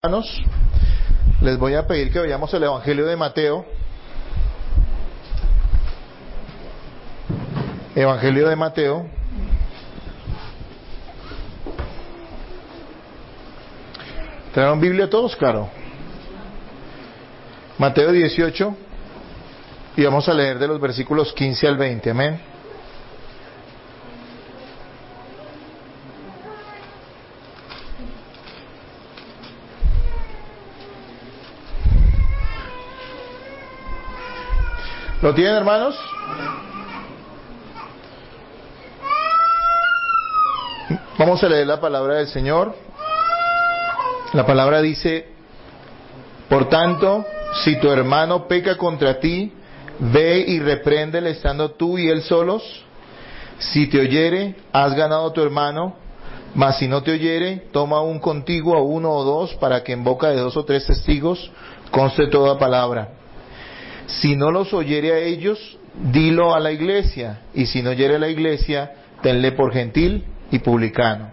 Hermanos, les voy a pedir que veamos el Evangelio de Mateo. Evangelio de Mateo. ¿Trajeron Biblia todos? Claro. Mateo 18. Y vamos a leer de los versículos 15 al 20. Amén. ¿Lo tienen, hermanos? Vamos a leer la palabra del Señor. La palabra dice: por tanto, si tu hermano peca contra ti, ve y repréndele estando tú y él solos. Si te oyere, has ganado a tu hermano. Mas si no te oyere, toma aún contigo a uno o dos, para que en boca de 2 o 3 testigos conste toda palabra. Si no los oyere a ellos, dilo a la iglesia, y si no oyere a la iglesia, tenle por gentil y publicano.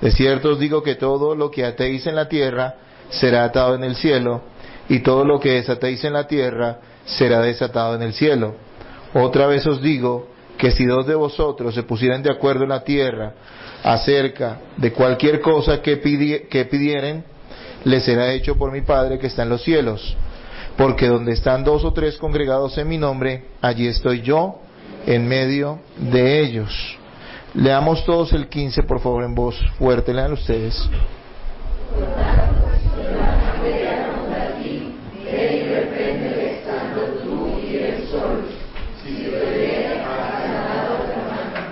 De cierto os digo que todo lo que atéis en la tierra será atado en el cielo, y todo lo que desatéis en la tierra será desatado en el cielo. Otra vez os digo que si 2 de vosotros se pusieran de acuerdo en la tierra acerca de cualquier cosa que pidieren, les será hecho por mi Padre que está en los cielos. Porque donde están 2 o 3 congregados en mi nombre, allí estoy yo en medio de ellos. Leamos todos el 15, por favor, en voz fuerte. Lean ustedes.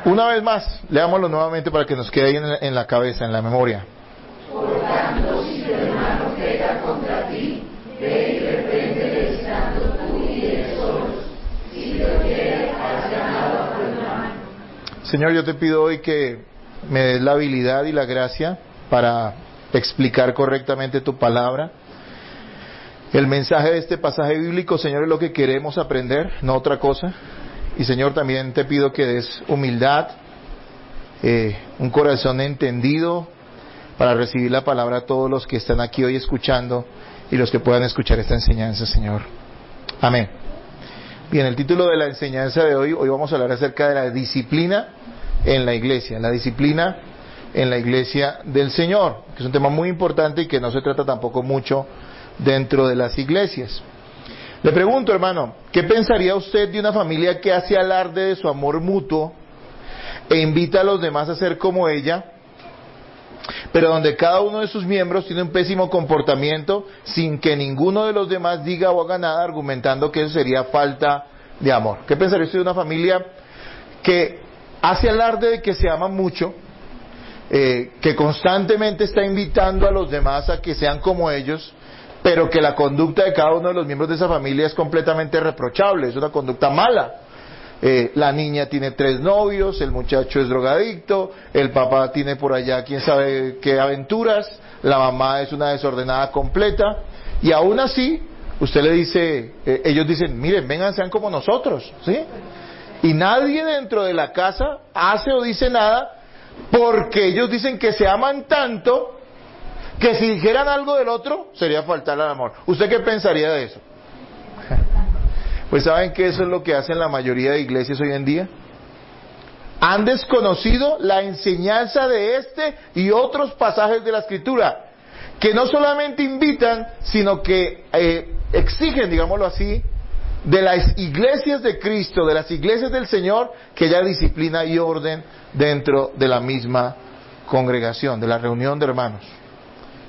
Una vez más, leámoslo nuevamente para que nos quede ahí en la cabeza, en la memoria. Por tanto, si tu hermano peca contra ti, ve y repréndele estando tú y él solos. Si te oyere, has ganado a tu hermano. Señor, yo te pido hoy que me des la habilidad y la gracia para explicar correctamente tu palabra. El mensaje de este pasaje bíblico, Señor, es lo que queremos aprender, no otra cosa. Y Señor, también te pido que des humildad, un corazón entendido para recibir la palabra a todos los que están aquí hoy escuchando y los que puedan escuchar esta enseñanza, Señor. Amén. Bien, el título de la enseñanza de hoy vamos a hablar acerca de la disciplina en la iglesia, la disciplina en la iglesia del Señor, que es un tema muy importante y que no se trata tampoco mucho dentro de las iglesias. Le pregunto, hermano, ¿qué pensaría usted de una familia que hace alarde de su amor mutuo e invita a los demás a ser como ella, pero donde cada uno de sus miembros tiene un pésimo comportamiento sin que ninguno de los demás diga o haga nada, argumentando que eso sería falta de amor? ¿Qué pensaría usted de una familia que hace alarde de que se ama mucho, que constantemente está invitando a los demás a que sean como ellos, pero que la conducta de cada uno de los miembros de esa familia es completamente reprochable, es una conducta mala? La niña tiene 3 novios, el muchacho es drogadicto, el papá tiene por allá quién sabe qué aventuras, la mamá es una desordenada completa, y aún así usted le dice, ellos dicen, miren, vengan, sean como nosotros, ¿sí? Y nadie dentro de la casa hace o dice nada, porque ellos dicen que se aman tanto que si dijeran algo del otro sería faltar al amor. ¿Usted qué pensaría de eso? Pues saben que eso es lo que hacen la mayoría de iglesias hoy en día. Han desconocido la enseñanza de este y otros pasajes de la Escritura, que no solamente invitan, sino que exigen, digámoslo así, de las iglesias de Cristo, de las iglesias del Señor, que haya disciplina y orden dentro de la misma congregación, de la reunión de hermanos.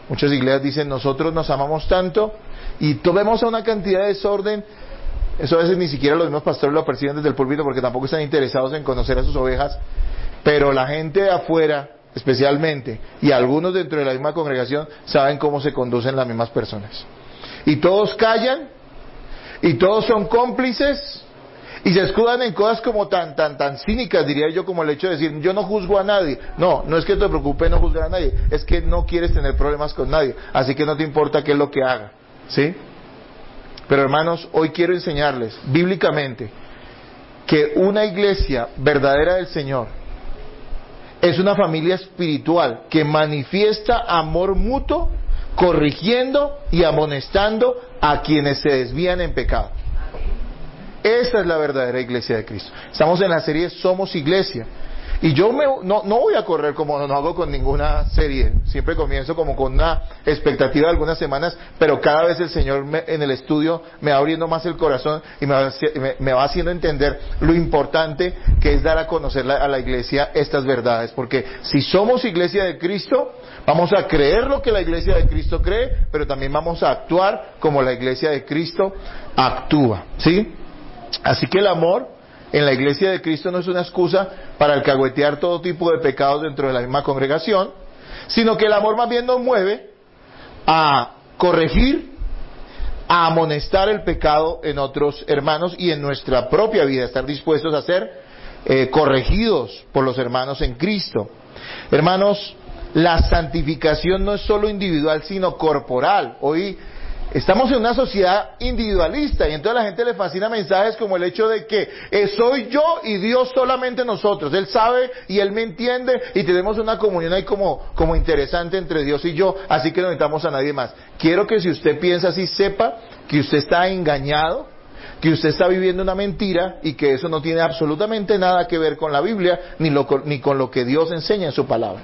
Muchas iglesias dicen, nosotros nos amamos tanto, y vemos a una cantidad de desorden. Eso a veces ni siquiera los mismos pastores lo perciben desde el púlpito, porque tampoco están interesados en conocer a sus ovejas, pero la gente de afuera, especialmente, y algunos dentro de la misma congregación, saben cómo se conducen las mismas personas. Y todos callan, y todos son cómplices, y se escudan en cosas como tan cínicas, diría yo, como el hecho de decir, yo no juzgo a nadie. No es que te preocupe no juzgar a nadie, es que no quieres tener problemas con nadie, así que no te importa qué es lo que haga, ¿sí? Pero hermanos, hoy quiero enseñarles, bíblicamente, que una iglesia verdadera del Señor es una familia espiritual que manifiesta amor mutuo corrigiendo y amonestando a quienes se desvían en pecado. Esa es la verdadera iglesia de Cristo. Estamos en la serie Somos Iglesia. Y yo no voy a correr como no hago con ninguna serie. Siempre comienzo como con una expectativa de algunas semanas, pero cada vez el Señor en el estudio me va abriendo más el corazón y me va haciendo entender lo importante que es dar a conocer a la iglesia estas verdades. Porque si somos iglesia de Cristo, vamos a creer lo que la iglesia de Cristo cree, pero también vamos a actuar como la iglesia de Cristo actúa, ¿sí? Así que el amor en la iglesia de Cristo no es una excusa para alcahuetear todo tipo de pecados dentro de la misma congregación, sino que el amor más bien nos mueve a corregir, a amonestar el pecado en otros hermanos y en nuestra propia vida, estar dispuestos a ser corregidos por los hermanos en Cristo. Hermanos, la santificación no es solo individual, sino corporal. Hoy estamos en una sociedad individualista y entonces a la gente le fascina mensajes como el hecho de que soy yo y Dios solamente nosotros. Él sabe y Él me entiende y tenemos una comunión ahí como interesante entre Dios y yo, así que no necesitamos a nadie más. Quiero que si usted piensa así, sepa que usted está engañado, que usted está viviendo una mentira y que eso no tiene absolutamente nada que ver con la Biblia ni con lo que Dios enseña en su palabra.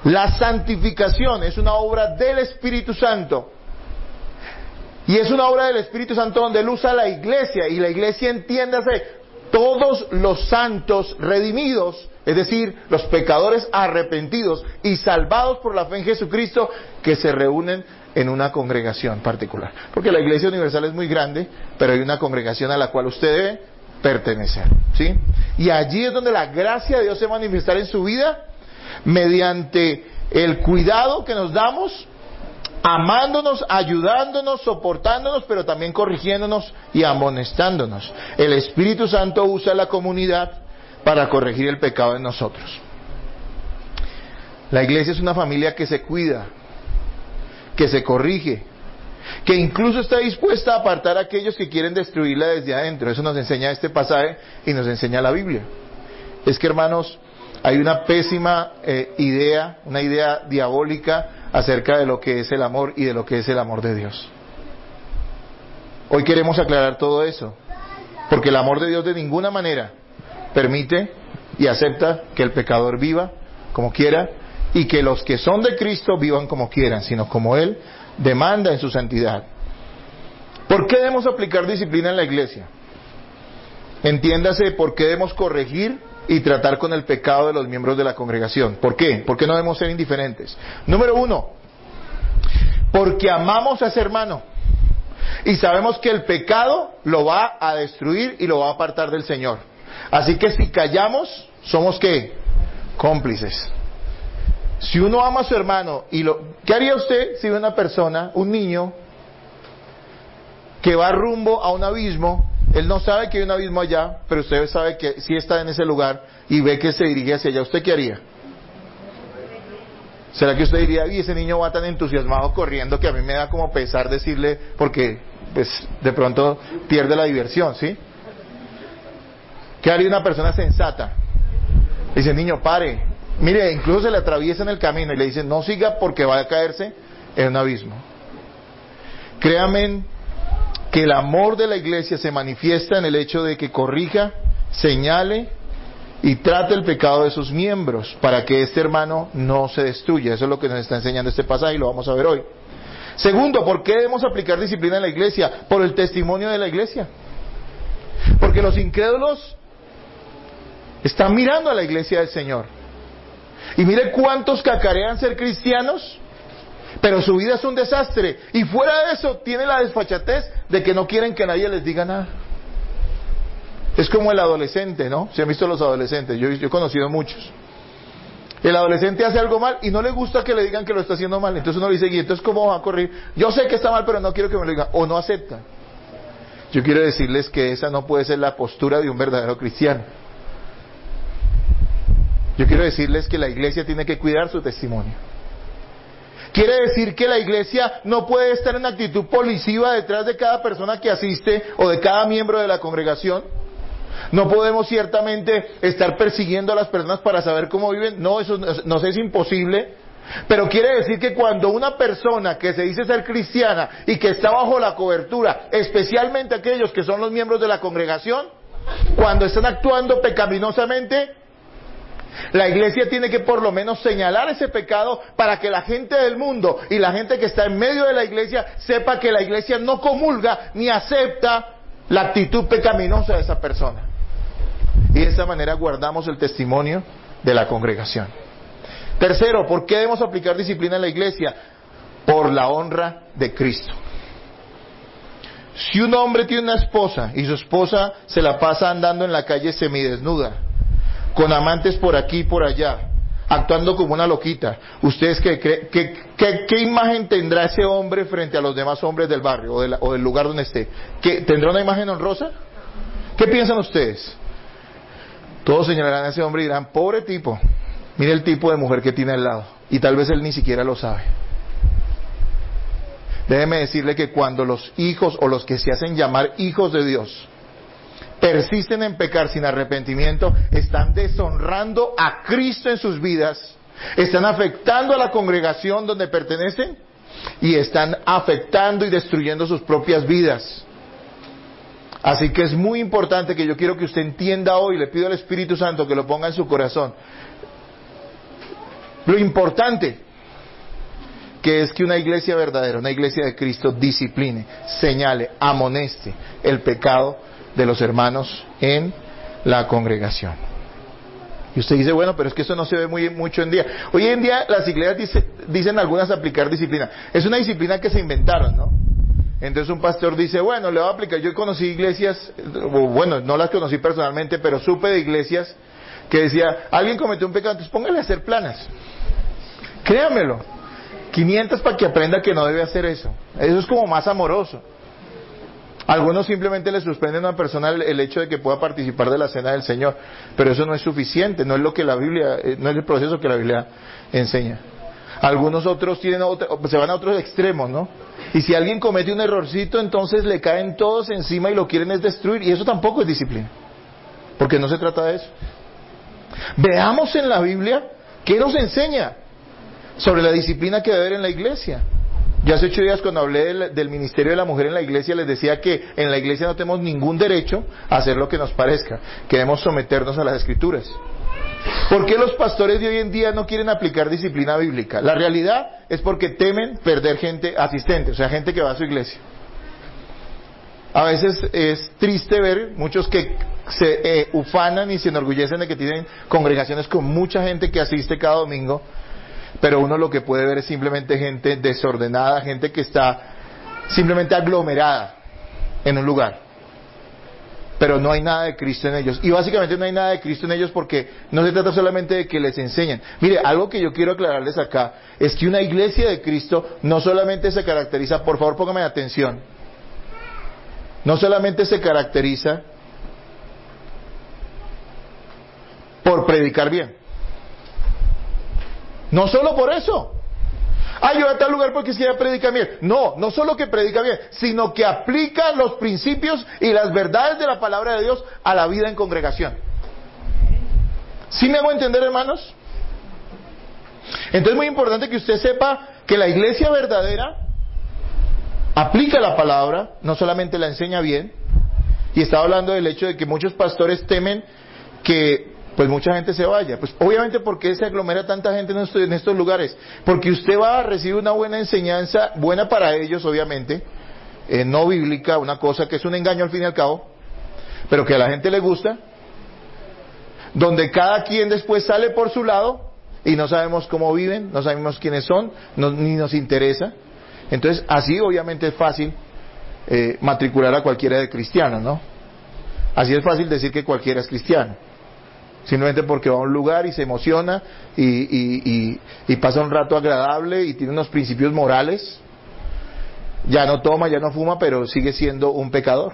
La santificación es una obra del Espíritu Santo. Y es una obra del Espíritu Santo donde Él usa la iglesia, y la iglesia, entiéndase, todos los santos redimidos, es decir, los pecadores arrepentidos y salvados por la fe en Jesucristo, que se reúnen en una congregación particular. Porque la iglesia universal es muy grande, pero hay una congregación a la cual usted debe pertenecer, ¿sí? Y allí es donde la gracia de Dios se manifiestará en su vida, mediante el cuidado que nos damos, amándonos, ayudándonos, soportándonos, pero también corrigiéndonos y amonestándonos. El Espíritu Santo usa la comunidad para corregir el pecado en nosotros. La iglesia es una familia que se cuida, que se corrige, que incluso está dispuesta a apartar a aquellos que quieren destruirla desde adentro. Eso nos enseña este pasaje y nos enseña la Biblia. Es que, hermanos, hay una pésima idea, una idea diabólica acerca de lo que es el amor y de lo que es el amor de Dios. Hoy queremos aclarar todo eso, porque el amor de Dios de ninguna manera permite y acepta que el pecador viva como quiera y que los que son de Cristo vivan como quieran, sino como Él demanda en su santidad. ¿Por qué debemos aplicar disciplina en la iglesia? Entiéndase, ¿por qué debemos corregir y tratar con el pecado de los miembros de la congregación? ¿Por qué? Porque no debemos ser indiferentes. Número 1, porque amamos a ese hermano y sabemos que el pecado lo va a destruir y lo va a apartar del Señor. Así que si callamos, somos ¿qué? Cómplices. Si uno ama a su hermano ¿qué haría usted si ve una persona, un niño, que va rumbo a un abismo? Él no sabe que hay un abismo allá, pero usted sabe que sí está en ese lugar y ve que se dirige hacia allá. ¿Usted qué haría? ¿Será que usted diría, y ese niño va tan entusiasmado corriendo que a mí me da como pesar decirle, porque pues de pronto pierde la diversión, ¿sí? ¿Qué haría una persona sensata? Dice, niño, pare. Mire, incluso se le atraviesa en el camino y le dice, no siga porque va a caerse en un abismo. Créanme que el amor de la iglesia se manifiesta en el hecho de que corrija, señale y trate el pecado de sus miembros para que este hermano no se destruya. Eso es lo que nos está enseñando este pasaje y lo vamos a ver hoy. Segundo, ¿por qué debemos aplicar disciplina en la iglesia? Por el testimonio de la iglesia. Porque los incrédulos están mirando a la iglesia del Señor. Y mire cuántos cacarean ser cristianos, pero su vida es un desastre. Y fuera de eso, tiene la desfachatez de que no quieren que nadie les diga nada. Es como el adolescente, ¿no? ¿Se han visto los adolescentes? Yo he conocido muchos. El adolescente hace algo mal y no le gusta que le digan que lo está haciendo mal. Entonces uno le dice, ¿y entonces cómo va a corregir? Yo sé que está mal, pero no quiero que me lo digan. O no acepta. Yo quiero decirles que esa no puede ser la postura de un verdadero cristiano. Yo quiero decirles que la iglesia tiene que cuidar su testimonio. Quiere decir que la iglesia no puede estar en actitud policiva detrás de cada persona que asiste o de cada miembro de la congregación. No podemos ciertamente estar persiguiendo a las personas para saber cómo viven. No, eso nos es imposible. Pero quiere decir que cuando una persona que se dice ser cristiana y que está bajo la cobertura, especialmente aquellos que son los miembros de la congregación, cuando están actuando pecaminosamente, la iglesia tiene que por lo menos señalar ese pecado para que la gente del mundo y la gente que está en medio de la iglesia sepa que la iglesia no comulga ni acepta la actitud pecaminosa de esa persona. Y de esta manera guardamos el testimonio de la congregación. Tercero, ¿por qué debemos aplicar disciplina en la iglesia? Por la honra de Cristo. Si un hombre tiene una esposa y su esposa se la pasa andando en la calle semidesnuda, con amantes por aquí y por allá, actuando como una loquita, ¿ustedes qué imagen tendrá ese hombre frente a los demás hombres del barrio o del lugar donde esté? ¿Tendrá una imagen honrosa? ¿Qué piensan ustedes? Todos señalarán a ese hombre y dirán, pobre tipo, mire el tipo de mujer que tiene al lado, y tal vez él ni siquiera lo sabe. Déjeme decirle que cuando los hijos o los que se hacen llamar hijos de Dios persisten en pecar sin arrepentimiento, están deshonrando a Cristo en sus vidas, están afectando a la congregación donde pertenecen y están afectando y destruyendo sus propias vidas. Así que es muy importante que yo quiero que usted entienda hoy, le pido al Espíritu Santo que lo ponga en su corazón, lo importante que es que una iglesia verdadera, una iglesia de Cristo, discipline, señale, amoneste el pecado de los hermanos en la congregación. Y usted dice, bueno, pero es que eso no se ve mucho en día. Hoy en día las iglesias dicen algunas aplicar disciplina. Es una disciplina que se inventaron, ¿no? Entonces un pastor dice, bueno, le voy a aplicar. Yo conocí iglesias, bueno, no las conocí personalmente, pero supe de iglesias que decía, alguien cometió un pecado, entonces póngale a hacer planas. Créamelo, 500 para que aprenda que no debe hacer eso. Eso es como más amoroso. Algunos simplemente le suspenden a una persona el hecho de que pueda participar de la cena del Señor, pero eso no es suficiente, no es lo que la Biblia, no es el proceso que la Biblia enseña. Algunos otros se van a otros extremos, ¿no? Y si alguien comete un errorcito, entonces le caen todos encima y lo quieren es destruir, y eso tampoco es disciplina, porque no se trata de eso. Veamos en la Biblia qué nos enseña sobre la disciplina que debe haber en la iglesia. Yo hace 8 días cuando hablé del ministerio de la mujer en la iglesia les decía que en la iglesia no tenemos ningún derecho a hacer lo que nos parezca, que debemos someternos a las escrituras. ¿Por qué los pastores de hoy en día no quieren aplicar disciplina bíblica? La realidad es porque temen perder gente asistente, o sea, gente que va a su iglesia. A veces es triste ver muchos que se ufanan y se enorgullecen de que tienen congregaciones con mucha gente que asiste cada domingo, pero uno lo que puede ver es simplemente gente desordenada, gente que está simplemente aglomerada en un lugar, pero no hay nada de Cristo en ellos. Y básicamente no hay nada de Cristo en ellos porque no se trata solamente de que les enseñen. Mire, algo que yo quiero aclararles acá es que una iglesia de Cristo no solamente se caracteriza, por favor póngame atención, no solamente se caracteriza por predicar bien. No solo por eso. Yo voy a tal lugar porque es que ella predica bien. No solo que predica bien, sino que aplica los principios y las verdades de la palabra de Dios a la vida en congregación. ¿Sí me hago entender, hermanos? Entonces es muy importante que usted sepa que la iglesia verdadera aplica la palabra, no solamente la enseña bien. Y estaba hablando del hecho de que muchos pastores temen que pues mucha gente se vaya. Pues obviamente, ¿por qué se aglomera tanta gente en estos lugares? Porque usted va a recibir una buena enseñanza, buena para ellos obviamente, no bíblica, una cosa que es un engaño al fin y al cabo, pero que a la gente le gusta, donde cada quien después sale por su lado y no sabemos cómo viven, no sabemos quiénes son, ni nos interesa. Entonces así obviamente es fácil matricular a cualquiera de cristiano, ¿no? Así es fácil decir que cualquiera es cristiano, simplemente porque va a un lugar y se emociona y pasa un rato agradable y tiene unos principios morales, ya no toma, ya no fuma, pero sigue siendo un pecador.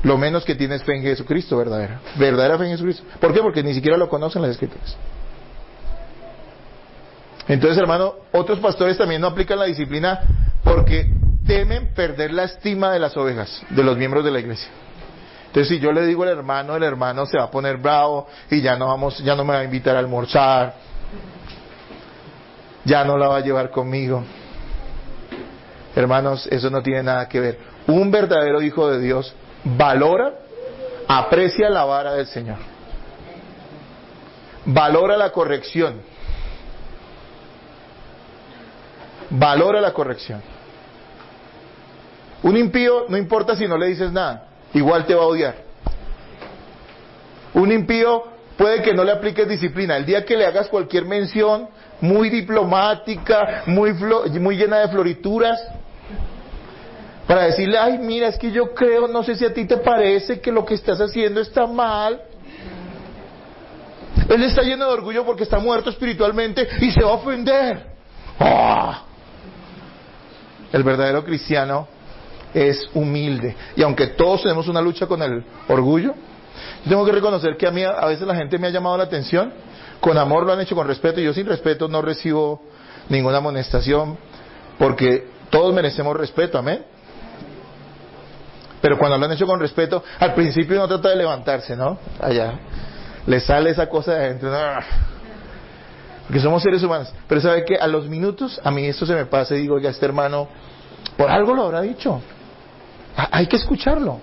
Lo menos que tiene es fe en Jesucristo, verdadera fe en Jesucristo. ¿Por qué? Porque ni siquiera lo conocen las Escrituras. Entonces, hermano, otros pastores también no aplican la disciplina porque temen perder la estima de las ovejas, de los miembros de la iglesia. Entonces, si yo le digo al hermano, el hermano se va a poner bravo y ya no me va a invitar a almorzar. ya no la va a llevar conmigo. Hermanos, eso no tiene nada que ver. Un verdadero hijo de Dios valora, aprecia la vara del Señor, valora la corrección, valora la corrección. Un impío, no importa si no le dices nada, igual te va a odiar. Un impío puede que no le apliques disciplina. El día que le hagas cualquier mención muy diplomática, muy llena de florituras, para decirle, ay, mira, es que yo creo, no sé si a ti te parece que lo que estás haciendo está mal. Él está lleno de orgullo porque está muerto espiritualmente y se va a ofender. ¡Oh! El verdadero cristiano es humilde. Y aunque todos tenemos una lucha con el orgullo, tengo que reconocer que a veces la gente me ha llamado la atención. Con amor lo han hecho, con respeto. Y yo sin respeto no recibo ninguna amonestación, porque todos merecemos respeto, amén. Pero cuando lo han hecho con respeto, al principio uno trata de levantarse, ¿no? Allá le sale esa cosa de adentro, ¿no? Porque somos seres humanos. Pero ¿sabe qué? A los minutos, a mí esto se me pasa y digo, oiga, este hermano, por algo lo habrá dicho. Hay que escucharlo.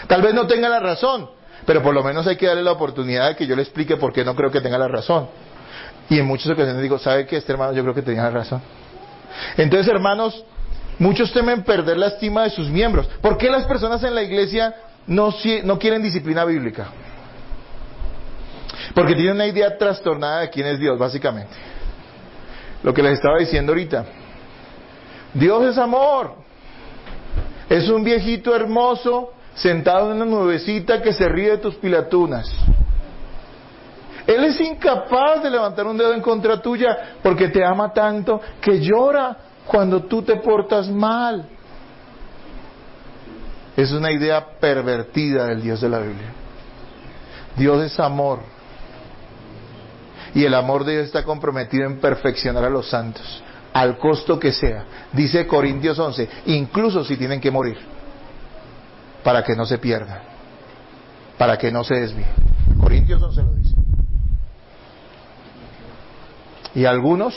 Tal vez no tenga la razón, pero por lo menos hay que darle la oportunidad de que yo le explique por qué no creo que tenga la razón. Y en muchas ocasiones digo, ¿sabe qué? Este hermano yo creo que tenía la razón. Entonces, hermanos, muchos temen perder la estima de sus miembros. ¿Por qué las personas en la iglesia no quieren disciplina bíblica? Porque tienen una idea trastornada de quién es Dios, básicamente. Lo que les estaba diciendo ahorita. Dios es amor. Es un viejito hermoso sentado en una nubecita que se ríe de tus pilatunas. Él es incapaz de levantar un dedo en contra tuya porque te ama tanto que llora cuando tú te portas mal. Es una idea pervertida del Dios de la Biblia. Dios es amor. Y el amor de Dios está comprometido en perfeccionar a los santos, al costo que sea. Dice Corintios 11, incluso si tienen que morir, para que no se pierdan, para que no se desvíen. Corintios 11 lo dice. Y algunos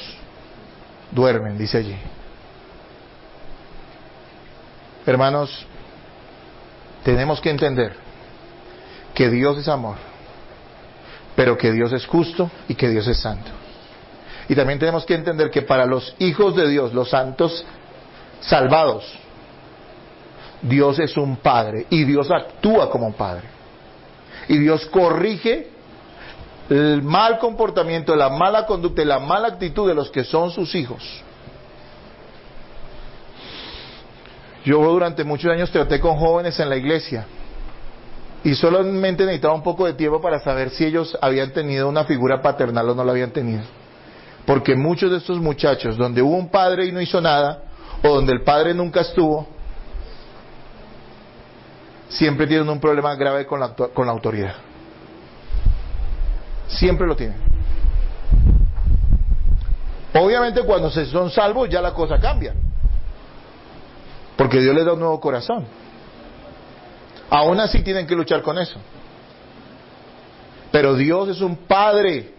duermen, dice allí. Hermanos, tenemos que entender que Dios es amor, pero que Dios es justo y que Dios es santo. Y también tenemos que entender que para los hijos de Dios, los santos salvados, Dios es un padre y Dios actúa como un padre. Y Dios corrige el mal comportamiento, la mala conducta y la mala actitud de los que son sus hijos. Yo durante muchos años traté con jóvenes en la iglesia y solamente necesitaba un poco de tiempo para saber si ellos habían tenido una figura paternal o no la habían tenido. Porque muchos de estos muchachos, donde hubo un padre y no hizo nada, o donde el padre nunca estuvo, siempre tienen un problema grave con la autoridad. Siempre lo tienen. Obviamente cuando se son salvos ya la cosa cambia, porque Dios les da un nuevo corazón. Aún así tienen que luchar con eso. Pero Dios es un padre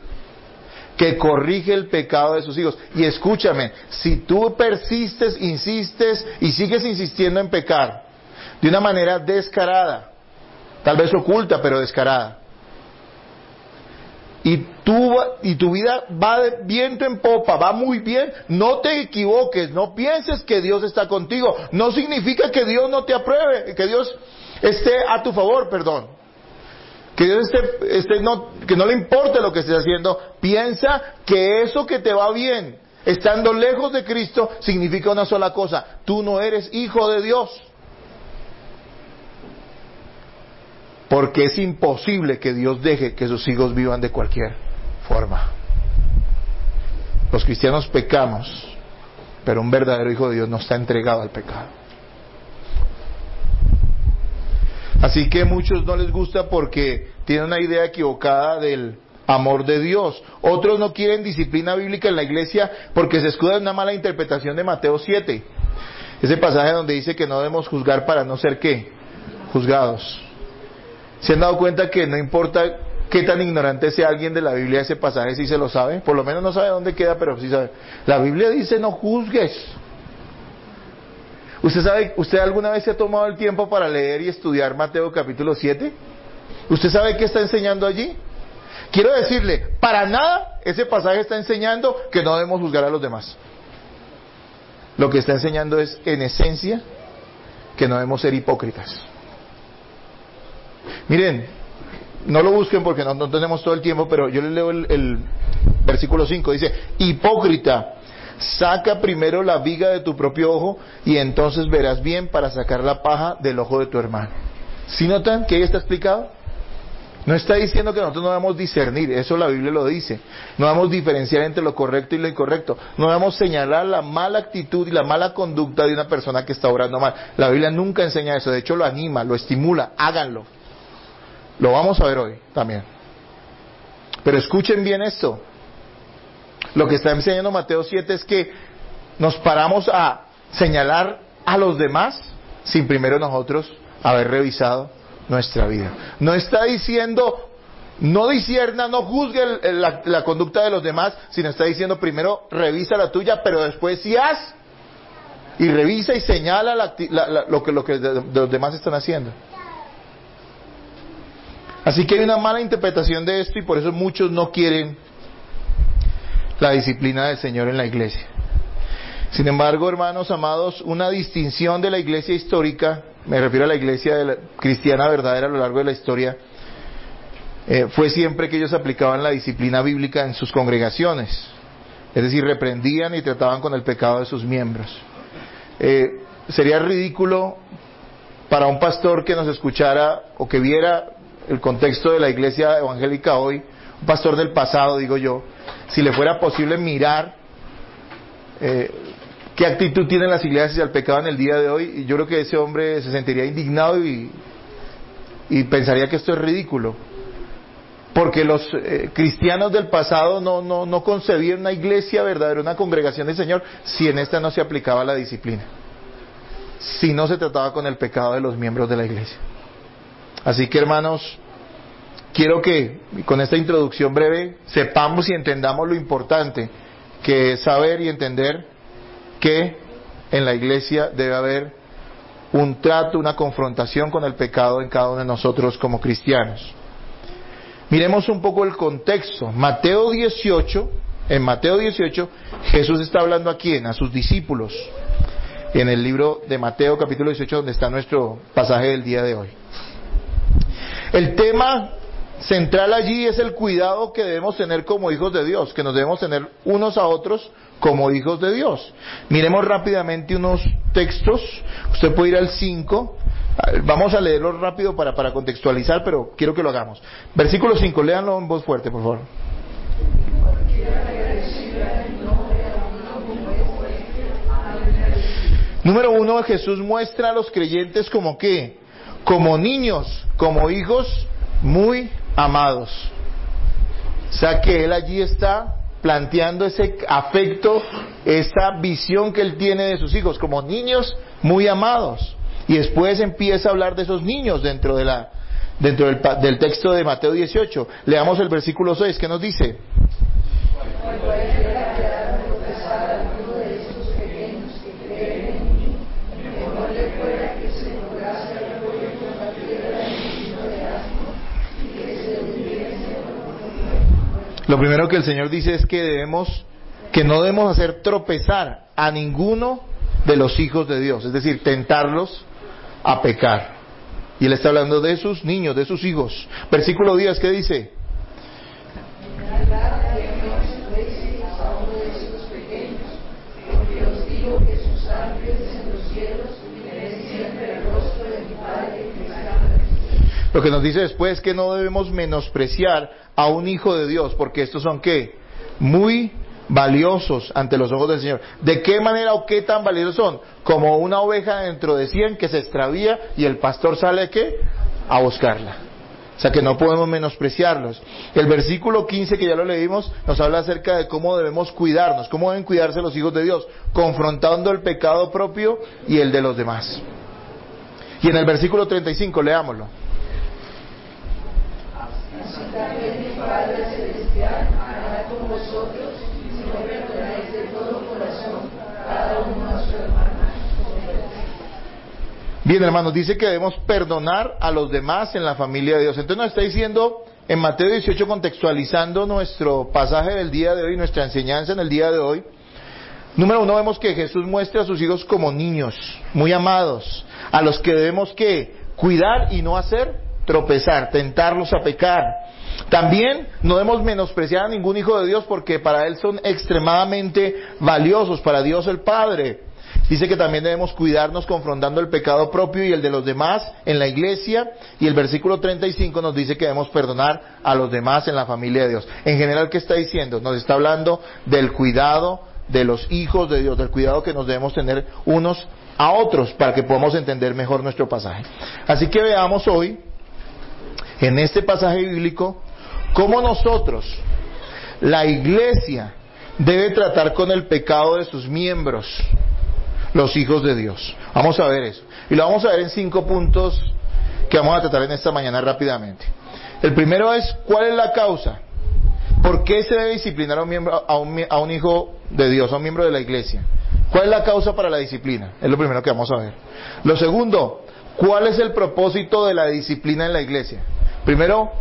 que corrige el pecado de sus hijos. Y escúchame, si tú persistes, insistes y sigues insistiendo en pecar de una manera descarada, tal vez oculta pero descarada, y tu vida va de viento en popa, va muy bien, no te equivoques, no pienses que Dios está contigo. No significa que Dios no te apruebe, que Dios esté a tu favor, perdón. Que Dios que no le importe lo que estés haciendo. Piensa que eso que te va bien, estando lejos de Cristo, significa una sola cosa: tú no eres hijo de Dios. Porque es imposible que Dios deje que sus hijos vivan de cualquier forma. Los cristianos pecamos, pero un verdadero hijo de Dios no está entregado al pecado. Así que a muchos no les gusta porque tienen una idea equivocada del amor de Dios. Otros no quieren disciplina bíblica en la iglesia porque se escudan en una mala interpretación de Mateo 7. Ese pasaje donde dice que no debemos juzgar para no ser ¿qué? Juzgados. ¿Se han dado cuenta que no importa qué tan ignorante sea alguien de la Biblia ese pasaje, si se lo sabe. Por lo menos no sabe dónde queda, pero sí sabe. La Biblia dice no juzgues. ¿Usted alguna vez se ha tomado el tiempo para leer y estudiar Mateo capítulo 7? ¿Usted sabe qué está enseñando allí? Quiero decirle, para nada ese pasaje está enseñando que no debemos juzgar a los demás. Lo que está enseñando es, en esencia, que no debemos ser hipócritas. Miren, no lo busquen porque no tenemos todo el tiempo, pero yo les leo el versículo 5, dice, hipócrita, saca primero la viga de tu propio ojo y entonces verás bien para sacar la paja del ojo de tu hermano. ¿Sí notan que ahí está explicado? No está diciendo que nosotros no debemos discernir, eso la Biblia lo dice. No debemos diferenciar entre lo correcto y lo incorrecto. No debemos señalar la mala actitud y la mala conducta de una persona que está obrando mal. La Biblia nunca enseña eso, de hecho lo anima, lo estimula, háganlo. Lo vamos a ver hoy también. Pero escuchen bien esto. Lo que está enseñando Mateo 7 es que nos paramos a señalar a los demás sin primero nosotros haber revisado nuestra vida. No está diciendo, no discierna, no juzgue la conducta de los demás, sino está diciendo primero revisa la tuya, pero después sí haz. Y revisa y señala lo que los demás están haciendo. Así que hay una mala interpretación de esto y por eso muchos no quieren la disciplina del Señor en la iglesia. Sin embargo, hermanos amados, una distinción de la iglesia histórica, me refiero a la iglesia cristiana verdadera a lo largo de la historia, fue siempre que ellos aplicaban la disciplina bíblica en sus congregaciones, es decir, reprendían y trataban con el pecado de sus miembros. Sería ridículo para un pastor que nos escuchara o que viera el contexto de la iglesia evangélica hoy, un pastor del pasado, digo yo, si le fuera posible mirar qué actitud tienen las iglesias hacia el pecado en el día de hoy, y yo creo que ese hombre se sentiría indignado y pensaría que esto es ridículo, porque los cristianos del pasado no concebían una iglesia verdadera, una congregación del Señor, si en esta no se aplicaba la disciplina, si no se trataba con el pecado de los miembros de la iglesia. Así que, hermanos, quiero que con esta introducción breve sepamos y entendamos lo importante que es saber y entender que en la iglesia debe haber un trato, una confrontación con el pecado en cada uno de nosotros como cristianos. Miremos un poco el contexto. En Mateo 18, Jesús está hablando a ¿quién? A sus discípulos. En el libro de Mateo capítulo 18, donde está nuestro pasaje del día de hoy. El tema central allí es el cuidado que debemos tener como hijos de Dios, que nos debemos tener unos a otros como hijos de Dios. Miremos rápidamente unos textos. Usted puede ir al 5. Vamos a leerlo rápido para contextualizar, pero quiero que lo hagamos. Versículo 5, léanlo en voz fuerte, por favor. Número 1, Jesús muestra a los creyentes como ¿qué? Como niños, como hijos muy amados. O sea que Él allí está planteando ese afecto, esa visión que Él tiene de sus hijos, como niños muy amados. Y después empieza a hablar de esos niños dentro del texto de Mateo 18. Leamos el versículo 6, ¿qué nos dice? Lo primero que el Señor dice es que no debemos hacer tropezar a ninguno de los hijos de Dios, es decir, tentarlos a pecar. Y Él está hablando de sus niños, de sus hijos. Versículo 10, ¿qué dice? Lo que nos dice después es que no debemos menospreciar a un hijo de Dios, porque estos son ¿qué? Muy valiosos ante los ojos del Señor. ¿De qué manera o qué tan valiosos son? Como una oveja dentro de 100 que se extravía y el pastor sale ¿qué? A buscarla. O sea que no podemos menospreciarlos. El versículo 15 que ya lo leímos nos habla acerca de cómo debemos cuidarnos, cómo deben cuidarse los hijos de Dios, confrontando el pecado propio y el de los demás. Y en el versículo 35, leámoslo. con vosotros, si no perdonáis de todo corazón cada uno a su hermano. Bien, hermanos, dice que debemos perdonar a los demás en la familia de Dios. Entonces nos está diciendo en Mateo 18, contextualizando nuestro pasaje del día de hoy, nuestra enseñanza en el día de hoy. Número 1, vemos que Jesús muestra a sus hijos como niños, muy amados, a los que debemos que cuidar y no hacer tropezar, tentarlos a pecar. También no debemos menospreciar a ningún hijo de Dios, porque para Él son extremadamente valiosos, para Dios el Padre. Dice que también debemos cuidarnos confrontando el pecado propio y el de los demás en la iglesia, y el versículo 35 nos dice que debemos perdonar a los demás en la familia de Dios. En general, ¿qué está diciendo? Nos está hablando del cuidado de los hijos de Dios, del cuidado que nos debemos tener unos a otros para que podamos entender mejor nuestro pasaje. Así que veamos hoy, en este pasaje bíblico, cómo nosotros, la iglesia, debe tratar con el pecado de sus miembros, los hijos de Dios. Vamos a ver eso. Y lo vamos a ver en 5 puntos que vamos a tratar en esta mañana rápidamente. El primero es, ¿cuál es la causa? ¿Por qué se debe disciplinar a un hijo de Dios, a un miembro de la iglesia? ¿Cuál es la causa para la disciplina? Es lo primero que vamos a ver. Lo segundo, ¿cuál es el propósito de la disciplina en la iglesia? Primero,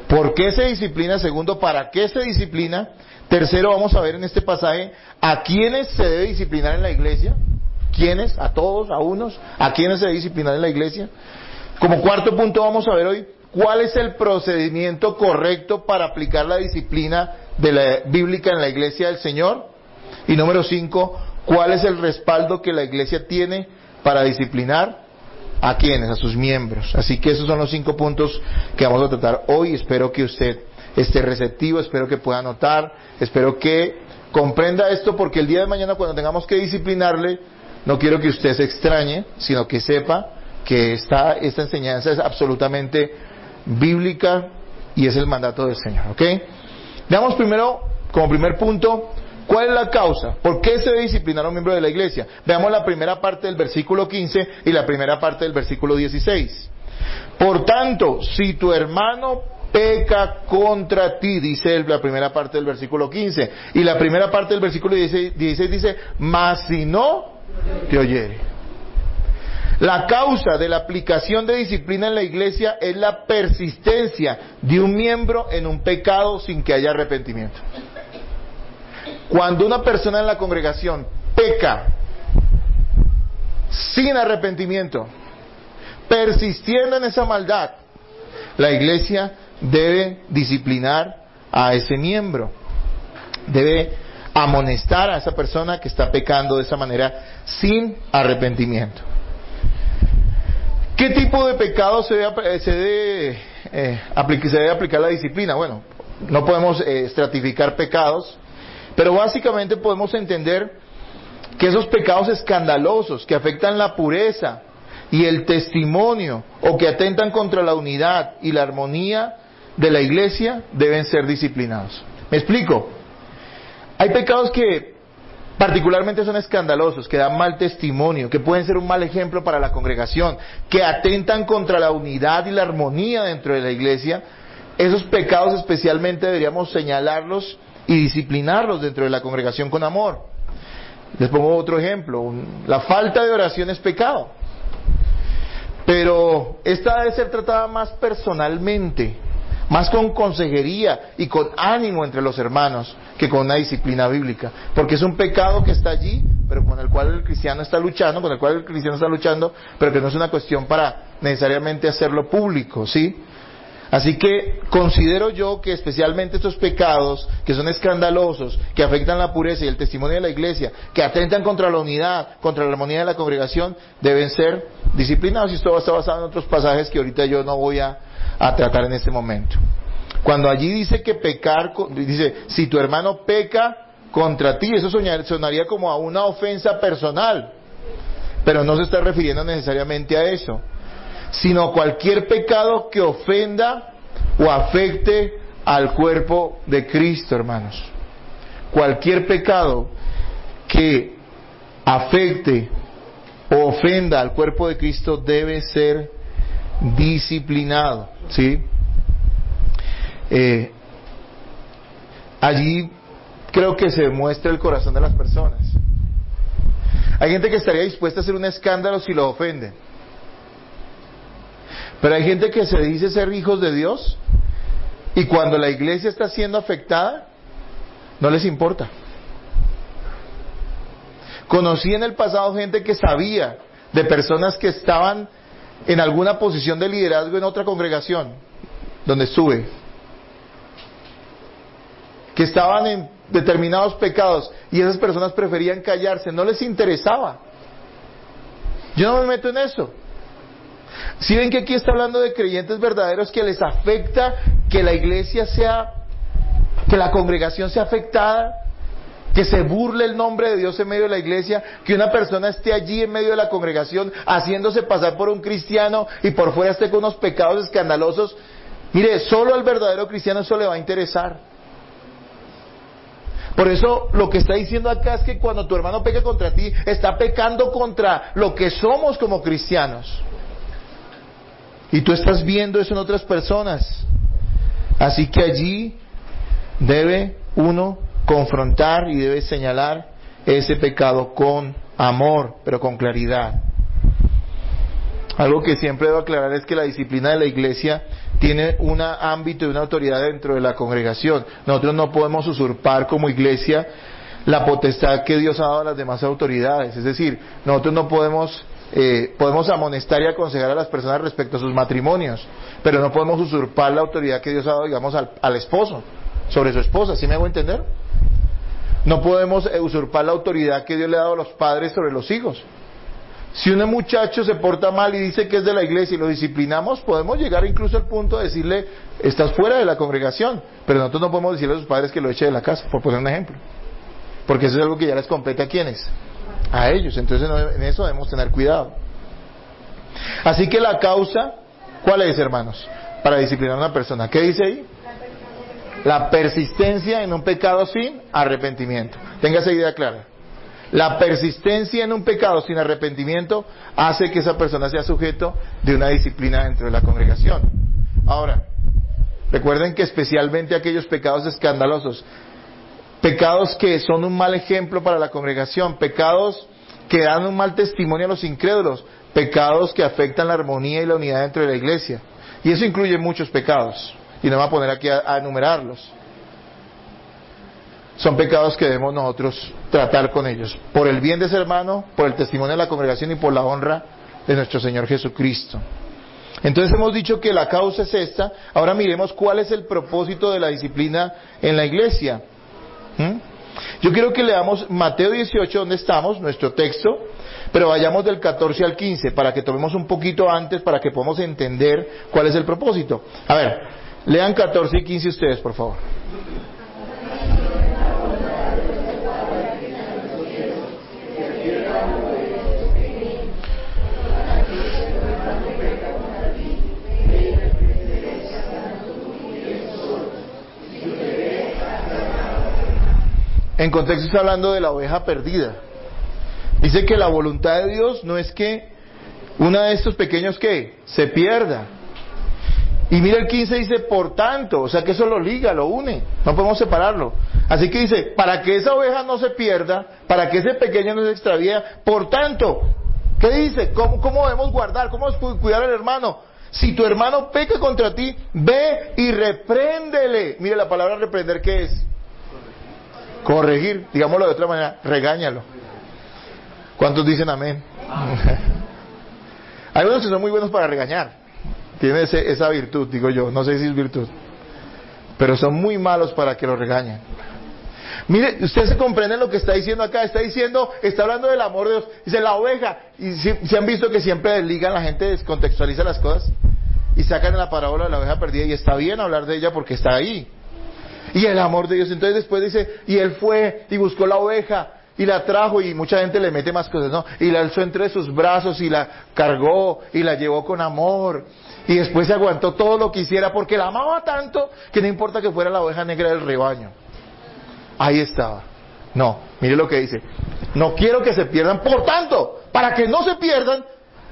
¿por qué se disciplina? Segundo, ¿para qué se disciplina? Tercero, vamos a ver en este pasaje a quiénes se debe disciplinar en la iglesia. ¿Quiénes? ¿A todos? ¿A unos? ¿A quiénes se debe disciplinar en la iglesia? Como cuarto punto vamos a ver hoy cuál es el procedimiento correcto para aplicar la disciplina bíblica en la iglesia del Señor. Y número 5, cuál es el respaldo que la iglesia tiene para disciplinar a quiénes, a sus miembros. Así que esos son los 5 puntos que vamos a tratar hoy. Espero que usted esté receptivo, espero que pueda anotar, espero que comprenda esto, porque el día de mañana, cuando tengamos que disciplinarle, no quiero que usted se extrañe, sino que sepa que esta enseñanza es absolutamente bíblica y es el mandato del Señor, ¿ok? Veamos primero, como primer punto, ¿cuál es la causa? ¿Por qué se debe disciplinar a un miembro de la iglesia? Veamos la primera parte del versículo 15 y la primera parte del versículo 16. Por tanto, si tu hermano peca contra ti, dice la primera parte del versículo 15, y la primera parte del versículo 16 dice, mas si no te oyere. La causa de la aplicación de disciplina en la iglesia es la persistencia de un miembro en un pecado sin que haya arrepentimiento. Cuando una persona en la congregación peca sin arrepentimiento, persistiendo en esa maldad, la iglesia debe disciplinar a ese miembro, debe amonestar a esa persona que está pecando de esa manera sin arrepentimiento. ¿Qué tipo de pecado se debe aplicar la disciplina? Bueno, no podemos estratificar pecados, pero básicamente podemos entender que esos pecados escandalosos que afectan la pureza y el testimonio, o que atentan contra la unidad y la armonía de la iglesia, deben ser disciplinados. ¿Me explico? Hay pecados que particularmente son escandalosos, que dan mal testimonio, que pueden ser un mal ejemplo para la congregación, que atentan contra la unidad y la armonía dentro de la iglesia. Esos pecados especialmente deberíamos señalarlos y disciplinarlos dentro de la congregación con amor. Les pongo otro ejemplo. La falta de oración es pecado, pero esta debe ser tratada más personalmente, más con consejería y con ánimo entre los hermanos, que con una disciplina bíblica, porque es un pecado que está allí, pero con el cual el cristiano está luchando, pero que no es una cuestión para necesariamente hacerlo público, ¿sí? Así que considero yo que especialmente estos pecados que son escandalosos, que afectan la pureza y el testimonio de la iglesia, que atentan contra la unidad, contra la armonía de la congregación, deben ser disciplinados. Y esto está basado en otros pasajes que ahorita yo no voy a tratar en este momento. Cuando allí dice que pecar, dice, si tu hermano peca contra ti, eso sonaría como a una ofensa personal, pero no se está refiriendo necesariamente a eso, sino cualquier pecado que ofenda o afecte al cuerpo de Cristo, hermanos. Cualquier pecado que afecte o ofenda al cuerpo de Cristo debe ser disciplinado, ¿sí? allí creo que se muestra el corazón de las personas. Hay gente que estaría dispuesta a hacer un escándalo si lo ofenden. Pero hay gente que se dice ser hijos de Dios y cuando la iglesia está siendo afectada, no les importa. Conocí en el pasado gente que sabía de personas que estaban en alguna posición de liderazgo en otra congregación donde estuve, que estaban en determinados pecados y esas personas preferían callarse, no les interesaba. Yo no me meto en eso. Si ven que aquí está hablando de creyentes verdaderos que les afecta que la iglesia sea, que la congregación sea afectada, que se burle el nombre de Dios en medio de la iglesia, que una persona esté allí en medio de la congregación haciéndose pasar por un cristiano y por fuera esté con unos pecados escandalosos. Mire, solo al verdadero cristiano eso le va a interesar. Por eso lo que está diciendo acá es que cuando tu hermano peca contra ti, está pecando contra lo que somos como cristianos. Y tú estás viendo eso en otras personas. Así que allí debe uno confrontar y debe señalar ese pecado con amor, pero con claridad. Algo que siempre debo aclarar es que la disciplina de la iglesia tiene un ámbito y una autoridad dentro de la congregación. Nosotros no podemos usurpar como iglesia la potestad que Dios ha dado a las demás autoridades. Es decir, nosotros no podemos amonestar y aconsejar a las personas respecto a sus matrimonios, pero no podemos usurpar la autoridad que Dios ha dado, digamos, al esposo sobre su esposa. ¿Sí me hago entender? No podemos usurpar la autoridad que Dios le ha dado a los padres sobre los hijos. Si un muchacho se porta mal y dice que es de la iglesia y lo disciplinamos, podemos llegar incluso al punto de decirle, estás fuera de la congregación, pero nosotros no podemos decirle a sus padres que lo eche de la casa, por poner un ejemplo, porque eso es algo que ya les compete a ¿quiénes? A ellos. Entonces en eso debemos tener cuidado. Así que la causa, ¿cuál es, hermanos? Para disciplinar a una persona, ¿qué dice ahí? La persistencia en un pecado sin arrepentimiento. Tenga esa idea clara. La persistencia en un pecado sin arrepentimiento hace que esa persona sea sujeto de una disciplina dentro de la congregación. Ahora, recuerden que especialmente aquellos pecados escandalosos, pecados que son un mal ejemplo para la congregación, pecados que dan un mal testimonio a los incrédulos, pecados que afectan la armonía y la unidad dentro de la iglesia. Y eso incluye muchos pecados. Y no me voy a poner aquí a enumerarlos. Son pecados que debemos nosotros tratar con ellos, por el bien de ese hermano, por el testimonio de la congregación y por la honra de nuestro Señor Jesucristo. Entonces hemos dicho que la causa es esta. Ahora miremos cuál es el propósito de la disciplina en la iglesia. Yo quiero que leamos Mateo 18, donde estamos, nuestro texto, pero vayamos del 14 al 15, para que tomemos un poquito antes, para que podamos entender cuál es el propósito. A ver, lean 14 y 15 ustedes, por favor. En contexto está hablando de la oveja perdida. Dice que la voluntad de Dios no es que una de estos pequeños que se pierda. Y mira el 15 dice, por tanto, o sea que eso lo liga, lo une, no podemos separarlo. Así que dice, para que esa oveja no se pierda, para que ese pequeño no se extravíe, por tanto, ¿qué dice? ¿Cómo debemos guardar? ¿Cómo debemos cuidar al hermano? Si tu hermano peca contra ti, ve y repréndele. Mire la palabra reprender, ¿qué es? Corregir, digámoslo de otra manera, regáñalo. ¿Cuántos dicen amén? Hay unos que son muy buenos para regañar, tienen esa virtud, digo yo, no sé si es virtud, pero son muy malos para que lo regañen. Mire, ustedes se comprenden lo que está diciendo acá, está hablando del amor de Dios, dice la oveja, y si han visto que siempre desligan, la gente descontextualiza las cosas, y sacan la parábola de la oveja perdida, y está bien hablar de ella porque está ahí. Y el amor de Dios. Entonces después dice, y él fue y buscó la oveja y la trajo, y mucha gente le mete más cosas, ¿no? Y la alzó entre sus brazos y la cargó y la llevó con amor. Y después se aguantó todo lo que hiciera porque la amaba tanto que no importa que fuera la oveja negra del rebaño. Ahí estaba. No, mire lo que dice. No quiero que se pierdan, por tanto, para que no se pierdan,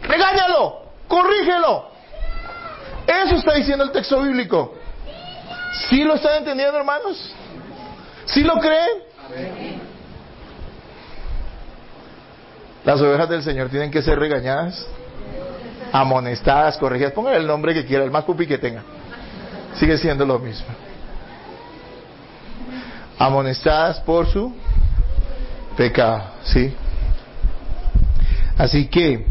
regáñalo, corrígelo. Eso está diciendo el texto bíblico. ¿Sí lo están entendiendo, hermanos? ¿Sí lo creen? Amén. Las ovejas del Señor tienen que ser regañadas, amonestadas, corregidas. Póngale el nombre que quiera, el más pupi que tenga. Sigue siendo lo mismo. Amonestadas por su pecado, ¿sí? Así que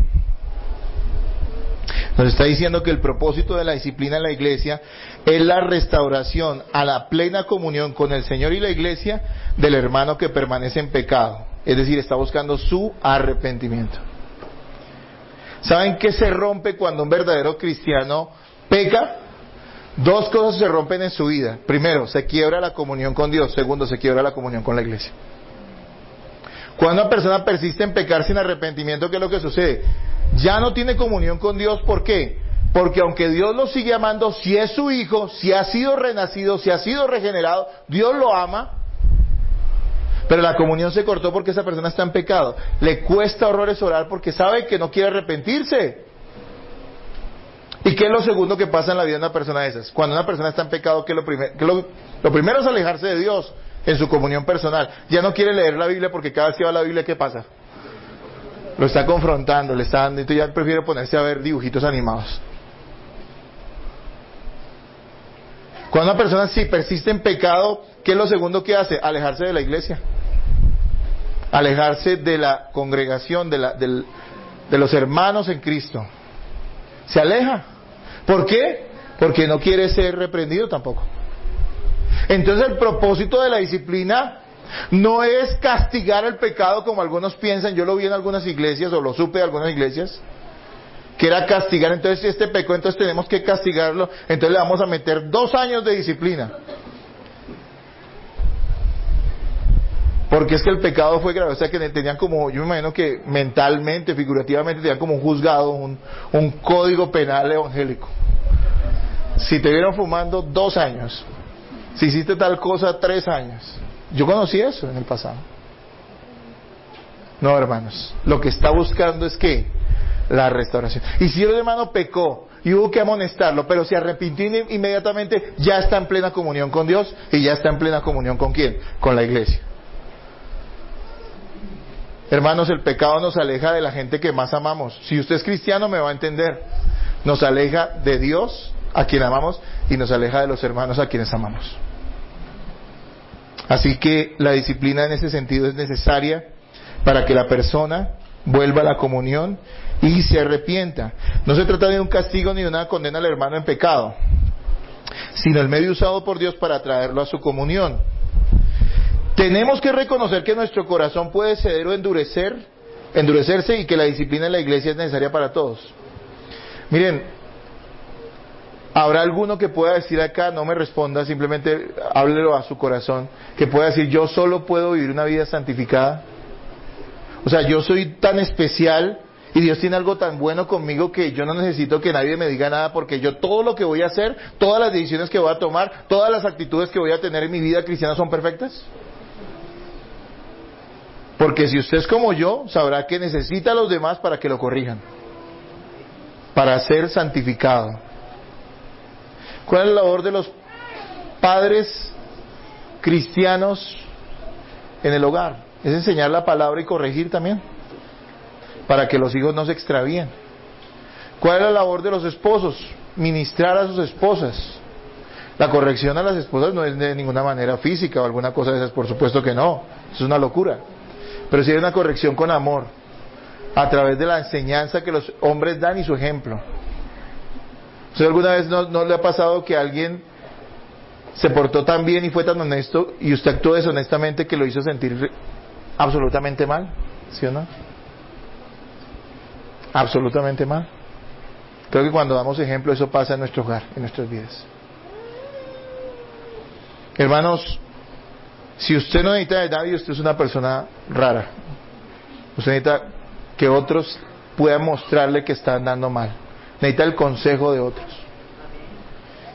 nos está diciendo que el propósito de la disciplina en la iglesia es la restauración a la plena comunión con el Señor y la iglesia del hermano que permanece en pecado. Es decir, está buscando su arrepentimiento. ¿Saben qué se rompe cuando un verdadero cristiano peca? Dos cosas se rompen en su vida. Primero, se quiebra la comunión con Dios. Segundo, se quiebra la comunión con la iglesia. Cuando una persona persiste en pecar sin arrepentimiento, ¿qué es lo que sucede? Ya no tiene comunión con Dios. ¿Por qué? Porque aunque Dios lo sigue amando, si es su hijo, si ha sido renacido, si ha sido regenerado, Dios lo ama, pero la comunión se cortó porque esa persona está en pecado. Le cuesta horrores orar porque sabe que no quiere arrepentirse. ¿Y qué es lo segundo que pasa en la vida de una persona de esas? Cuando una persona está en pecado, ¿qué es lo primero es alejarse de Dios en su comunión personal? Ya no quiere leer la Biblia porque cada vez que va a la Biblia, ¿qué pasa? Lo está confrontando, le está dando, entonces ya prefiere ponerse a ver dibujitos animados. Cuando una persona sí persiste en pecado, ¿qué es lo segundo que hace? Alejarse de la iglesia. Alejarse de la congregación, de los hermanos en Cristo. Se aleja. ¿Por qué? Porque no quiere ser reprendido tampoco. Entonces el propósito de la disciplina no es castigar el pecado como algunos piensan. Yo lo vi en algunas iglesias, o lo supe de algunas iglesias, que era castigar. Entonces si este pecó, entonces tenemos que castigarlo, entonces le vamos a meter 2 años de disciplina. Porque es que el pecado fue grave, o sea que tenían como, yo me imagino que mentalmente, figurativamente, tenían como un juzgado, un código penal evangélico. Si te vieron fumando, 2 años. Si hiciste tal cosa, 3 años. Yo conocí eso en el pasado. No, hermanos, lo que está buscando es que la restauración. Y si el hermano pecó y hubo que amonestarlo, pero se arrepintió inmediatamente, ya está en plena comunión con Dios y ya está en plena comunión con ¿quién? Con la iglesia. Hermanos, el pecado nos aleja de la gente que más amamos. Si usted es cristiano me va a entender. Nos aleja de Dios, a quien amamos, y nos aleja de los hermanos a quienes amamos. Así que la disciplina en ese sentido es necesaria para que la persona vuelva a la comunión y se arrepienta. No se trata de un castigo ni de una condena al hermano en pecado, sino el medio usado por Dios para traerlo a su comunión. Tenemos que reconocer que nuestro corazón puede ceder o endurecerse, y que la disciplina en la iglesia es necesaria para todos. Miren, habrá alguno que pueda decir acá, no me responda, simplemente háblelo a su corazón, que pueda decir, yo solo puedo vivir una vida santificada. O sea, yo soy tan especial y Dios tiene algo tan bueno conmigo que yo no necesito que nadie me diga nada, porque yo todo lo que voy a hacer, todas las decisiones que voy a tomar, todas las actitudes que voy a tener en mi vida cristiana son perfectas. Porque si usted es como yo, sabrá que necesita a los demás para que lo corrijan, para ser santificado. ¿Cuál es la labor de los padres cristianos en el hogar? Es enseñar la palabra y corregir también, para que los hijos no se extravíen. ¿Cuál es la labor de los esposos? Ministrar a sus esposas. La corrección a las esposas no es de ninguna manera física o alguna cosa de esas, por supuesto que no, eso es una locura. Pero sí hay una corrección con amor, a través de la enseñanza que los hombres dan y su ejemplo. ¿Usted alguna vez no le ha pasado que alguien se portó tan bien y fue tan honesto y usted actuó deshonestamente que lo hizo sentir absolutamente mal? ¿Sí o no? Absolutamente mal. Creo que cuando damos ejemplo eso pasa en nuestro hogar, en nuestras vidas. Hermanos, si usted no necesita de nadie, usted es una persona rara. Usted necesita que otros puedan mostrarle que está andando mal. Necesita el consejo de otros.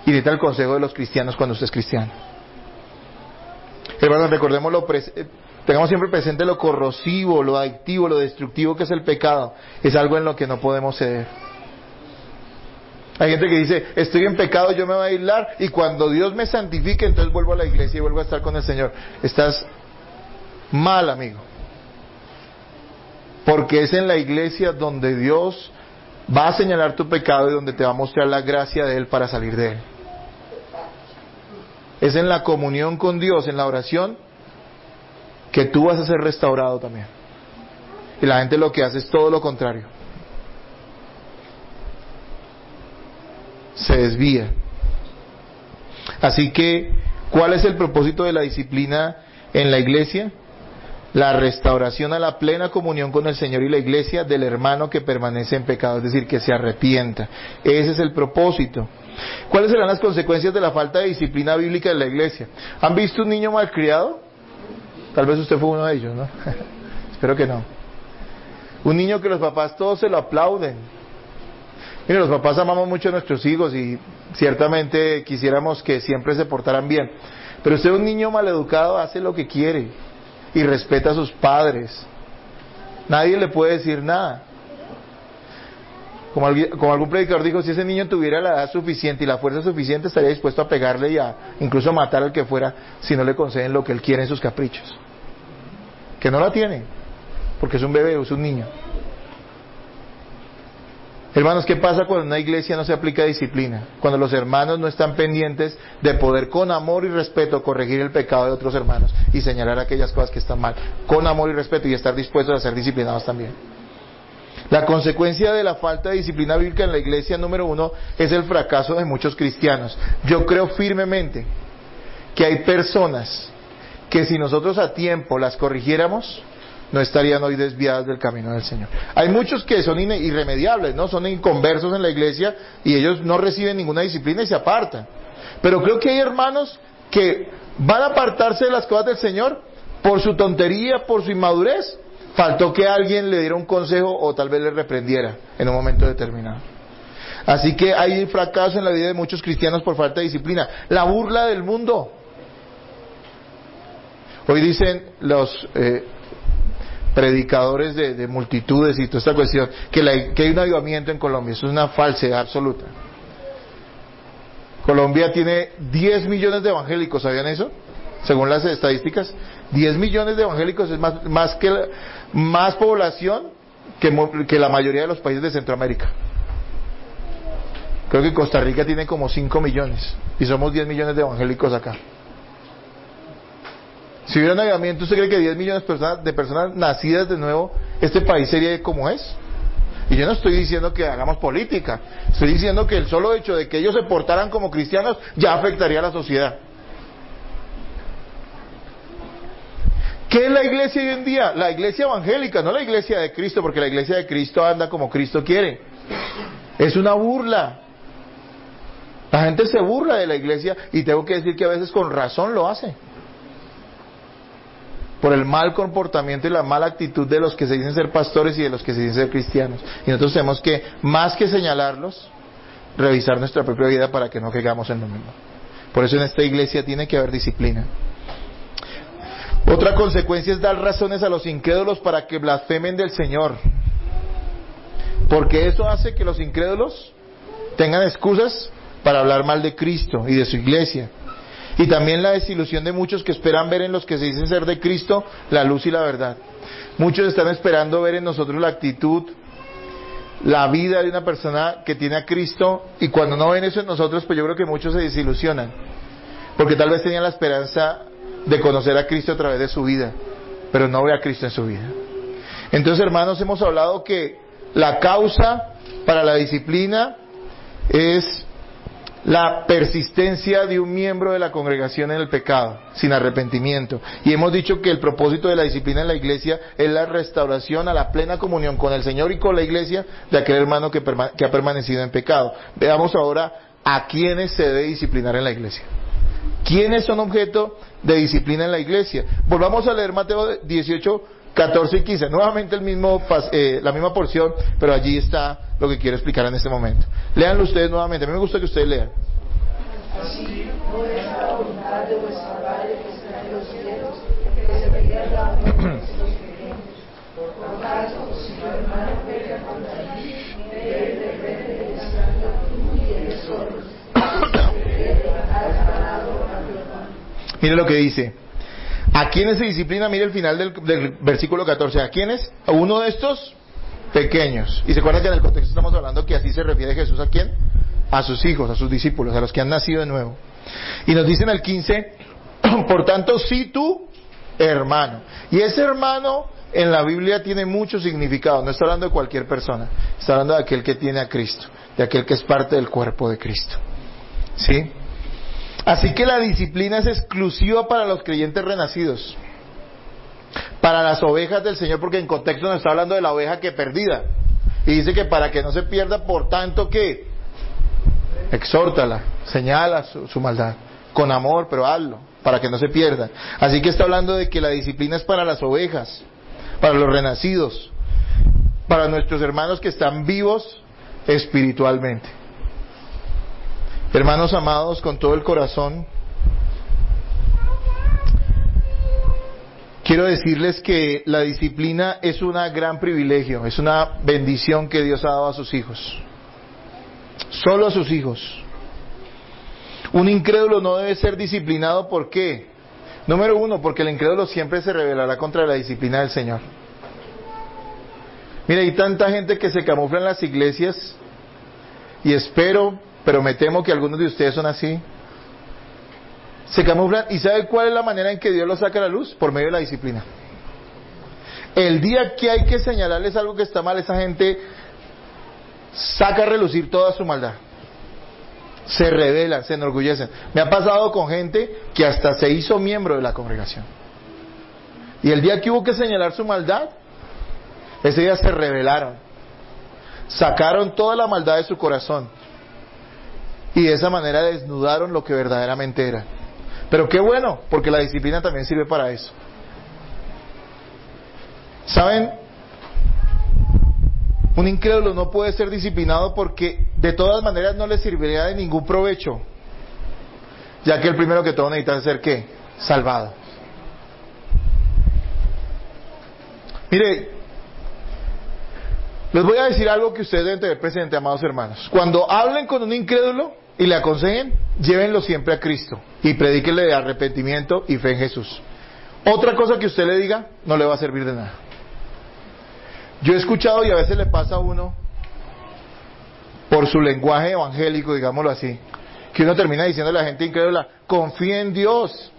Y necesita el consejo de los cristianos cuando usted es cristiano. Hermanos, tengamos siempre presente lo corrosivo, lo adictivo, lo destructivo que es el pecado. Es algo en lo que no podemos ceder. Hay gente que dice, estoy en pecado, yo me voy a aislar, y cuando Dios me santifique, entonces vuelvo a la iglesia y vuelvo a estar con el Señor. Estás mal, amigo. Porque es en la iglesia donde Dios va a señalar tu pecado y donde te va a mostrar la gracia de Él para salir de él. Es en la comunión con Dios, en la oración, que tú vas a ser restaurado también. Y la gente lo que hace es todo lo contrario. Se desvía. Así que, ¿cuál es el propósito de la disciplina en la iglesia? La restauración a la plena comunión con el Señor y la iglesia del hermano que permanece en pecado, es decir, que se arrepienta. Ese es el propósito. ¿Cuáles serán las consecuencias de la falta de disciplina bíblica en la iglesia? ¿Han visto un niño malcriado? Tal vez usted fue uno de ellos, ¿no? Espero que no. Un niño que los papás todos se lo aplauden. Mire, los papás amamos mucho a nuestros hijos y ciertamente quisiéramos que siempre se portaran bien. Pero usted, un niño maleducado, hace lo que quiere y respeta a sus padres. Nadie le puede decir nada. Como algún predicador dijo, si ese niño tuviera la edad suficiente y la fuerza suficiente, estaría dispuesto a pegarle y a incluso matar al que fuera si no le conceden lo que él quiere en sus caprichos. Que no la tiene, porque es un bebé, es un niño. Hermanos, ¿qué pasa cuando en una iglesia no se aplica disciplina? Cuando los hermanos no están pendientes de poder con amor y respeto corregir el pecado de otros hermanos y señalar aquellas cosas que están mal, con amor y respeto, y estar dispuestos a ser disciplinados también. La consecuencia de la falta de disciplina bíblica en la iglesia, número 1, es el fracaso de muchos cristianos. Yo creo firmemente que hay personas que si nosotros a tiempo las corrigiéramos, no estarían hoy desviadas del camino del Señor. Hay muchos que son irremediables, ¿no? Son inconversos en la iglesia y ellos no reciben ninguna disciplina y se apartan. Pero creo que hay hermanos que van a apartarse de las cosas del Señor por su tontería, por su inmadurez. Faltó que alguien le diera un consejo o tal vez le reprendiera en un momento determinado. Así que hay fracaso en la vida de muchos cristianos por falta de disciplina. La burla del mundo. Hoy dicen los predicadores de multitudes y toda esta cuestión que hay un avivamiento en Colombia. Eso es una falsedad absoluta. Colombia tiene 10 millones de evangélicos, ¿sabían eso? Según las estadísticas, 10 millones de evangélicos es más población que la mayoría de los países de Centroamérica. Creo que Costa Rica tiene como 5 millones y somos 10 millones de evangélicos acá. Si hubiera un avivamiento, ¿usted cree que 10 millones de personas nacidas de nuevo, este país sería como es? Y yo no estoy diciendo que hagamos política, estoy diciendo que el solo hecho de que ellos se portaran como cristianos ya afectaría a la sociedad. ¿Qué es la iglesia hoy en día? La iglesia evangélica, no la iglesia de Cristo, porque la iglesia de Cristo anda como Cristo quiere. Es una burla. La gente se burla de la iglesia y tengo que decir que a veces con razón lo hace. Por el mal comportamiento y la mala actitud de los que se dicen ser pastores y de los que se dicen ser cristianos. Y nosotros tenemos que, más que señalarlos, revisar nuestra propia vida para que no caigamos en lo mismo. Por eso en esta iglesia tiene que haber disciplina. Otra consecuencia es dar razones a los incrédulos para que blasfemen del Señor. Porque eso hace que los incrédulos tengan excusas para hablar mal de Cristo y de su iglesia. Y también la desilusión de muchos que esperan ver en los que se dicen ser de Cristo la luz y la verdad. Muchos están esperando ver en nosotros la actitud, la vida de una persona que tiene a Cristo, y cuando no ven eso en nosotros, pues yo creo que muchos se desilusionan. Porque tal vez tenían la esperanza de conocer a Cristo a través de su vida, pero no ve a Cristo en su vida. Entonces, hermanos, hemos hablado que la causa para la disciplina es la persistencia de un miembro de la congregación en el pecado, sin arrepentimiento. Y hemos dicho que el propósito de la disciplina en la iglesia es la restauración a la plena comunión con el Señor y con la iglesia de aquel hermano que ha permanecido en pecado. Veamos ahora a quiénes se debe disciplinar en la iglesia. ¿Quiénes son objeto de disciplina en la iglesia? Volvamos a leer Mateo 18, 14 y 15. Nuevamente la misma porción, pero allí está lo que quiero explicar en este momento. Léanlo ustedes nuevamente. A mí me gusta que ustedes lean. Así no es la voluntad de vuestra Padre que está en los cielos, que se pierda uno de los creyentes. Por tanto, si tu hermano peca contra ti, ve y reprende estando tú y Mire lo que dice. ¿A quiénes se disciplina? Mire el final del versículo 14. ¿A quiénes? A uno de estos pequeños. Y se acuerdan que en el contexto estamos hablando que así se refiere Jesús ¿a quién? A sus hijos, a sus discípulos, a los que han nacido de nuevo. Y nos dice en el 15, por tanto, si tu hermano. Y ese hermano en la Biblia tiene mucho significado. No está hablando de cualquier persona. Está hablando de aquel que tiene a Cristo, de aquel que es parte del cuerpo de Cristo. ¿Sí? Así que la disciplina es exclusiva para los creyentes renacidos, para las ovejas del Señor, porque en contexto nos está hablando de la oveja que perdida. Y dice que para que no se pierda, por tanto que exhórtala, señala su maldad, con amor, pero hazlo, para que no se pierda. Así que está hablando de que la disciplina es para las ovejas, para los renacidos, para nuestros hermanos que están vivos espiritualmente. Hermanos amados, con todo el corazón, quiero decirles que la disciplina es un gran privilegio, es una bendición que Dios ha dado a sus hijos. Solo a sus hijos. Un incrédulo no debe ser disciplinado, ¿por qué? Número uno, porque el incrédulo siempre se rebelará contra la disciplina del Señor. Mira, hay tanta gente que se camufla en las iglesias y pero me temo que algunos de ustedes son así. Se camuflan y ¿sabe cuál es la manera en que Dios los saca a la luz? Por medio de la disciplina. El día que hay que señalarles algo que está mal, esa gente saca a relucir toda su maldad. Se rebelan, se enorgullecen. Me ha pasado con gente que hasta se hizo miembro de la congregación. Y el día que hubo que señalar su maldad, ese día se rebelaron. Sacaron toda la maldad de su corazón. Y de esa manera desnudaron lo que verdaderamente era. Pero qué bueno, porque la disciplina también sirve para eso. ¿Saben? Un incrédulo no puede ser disciplinado porque de todas maneras no le serviría de ningún provecho, ya que el primero que todo necesita ser ¿qué? Salvado. Mire, les voy a decir algo que ustedes deben tener presente, amados hermanos. Cuando hablen con un incrédulo y le aconsejen, llévenlo siempre a Cristo y predíquenle de arrepentimiento y fe en Jesús. Otra cosa que usted le diga no le va a servir de nada. Yo he escuchado, y a veces le pasa a uno, por su lenguaje evangélico, digámoslo así, que uno termina diciendo a la gente incrédula, confía en Dios.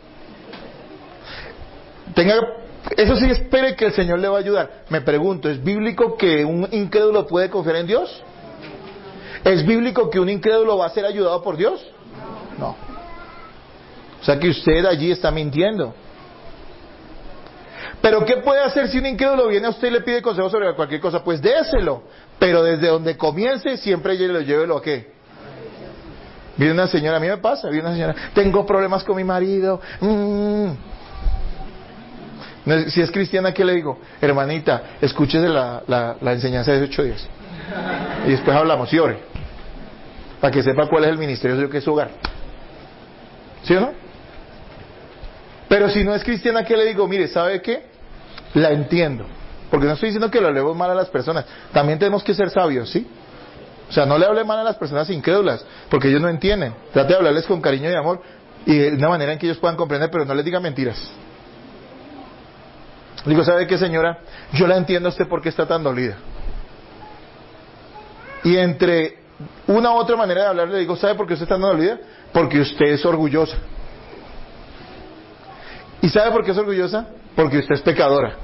Eso sí, espere que el Señor le va a ayudar. Me pregunto, ¿es bíblico que un incrédulo puede confiar en Dios? ¿Es bíblico que un incrédulo va a ser ayudado por Dios? No. O sea que usted allí está mintiendo. Pero ¿qué puede hacer si un incrédulo viene a usted y le pide consejo sobre cualquier cosa? Pues déselo. Pero desde donde comience, siempre llévelo a qué. Viene una señora, a mí me pasa, viene una señora, tengo problemas con mi marido. Si es cristiana, ¿qué le digo? Hermanita, escúchese la enseñanza de 8 días. Y después hablamos y ore. Para que sepa cuál es el ministerio que es su hogar. ¿Sí o no? Pero si no es cristiana, ¿qué le digo? Mire, ¿sabe qué? La entiendo. Porque no estoy diciendo que le hablemos mal a las personas. También tenemos que ser sabios, ¿sí? O sea, no le hable mal a las personas incrédulas, porque ellos no entienden. Trate de hablarles con cariño y amor, y de una manera en que ellos puedan comprender, pero no les diga mentiras. Digo, ¿sabe qué, señora? Yo la entiendo a usted porque está tan dolida. Y entre una u otra manera de hablar, le digo, ¿sabe por qué usted está tan dolida? Porque usted es orgullosa. ¿Y sabe por qué es orgullosa? Porque usted es pecadora.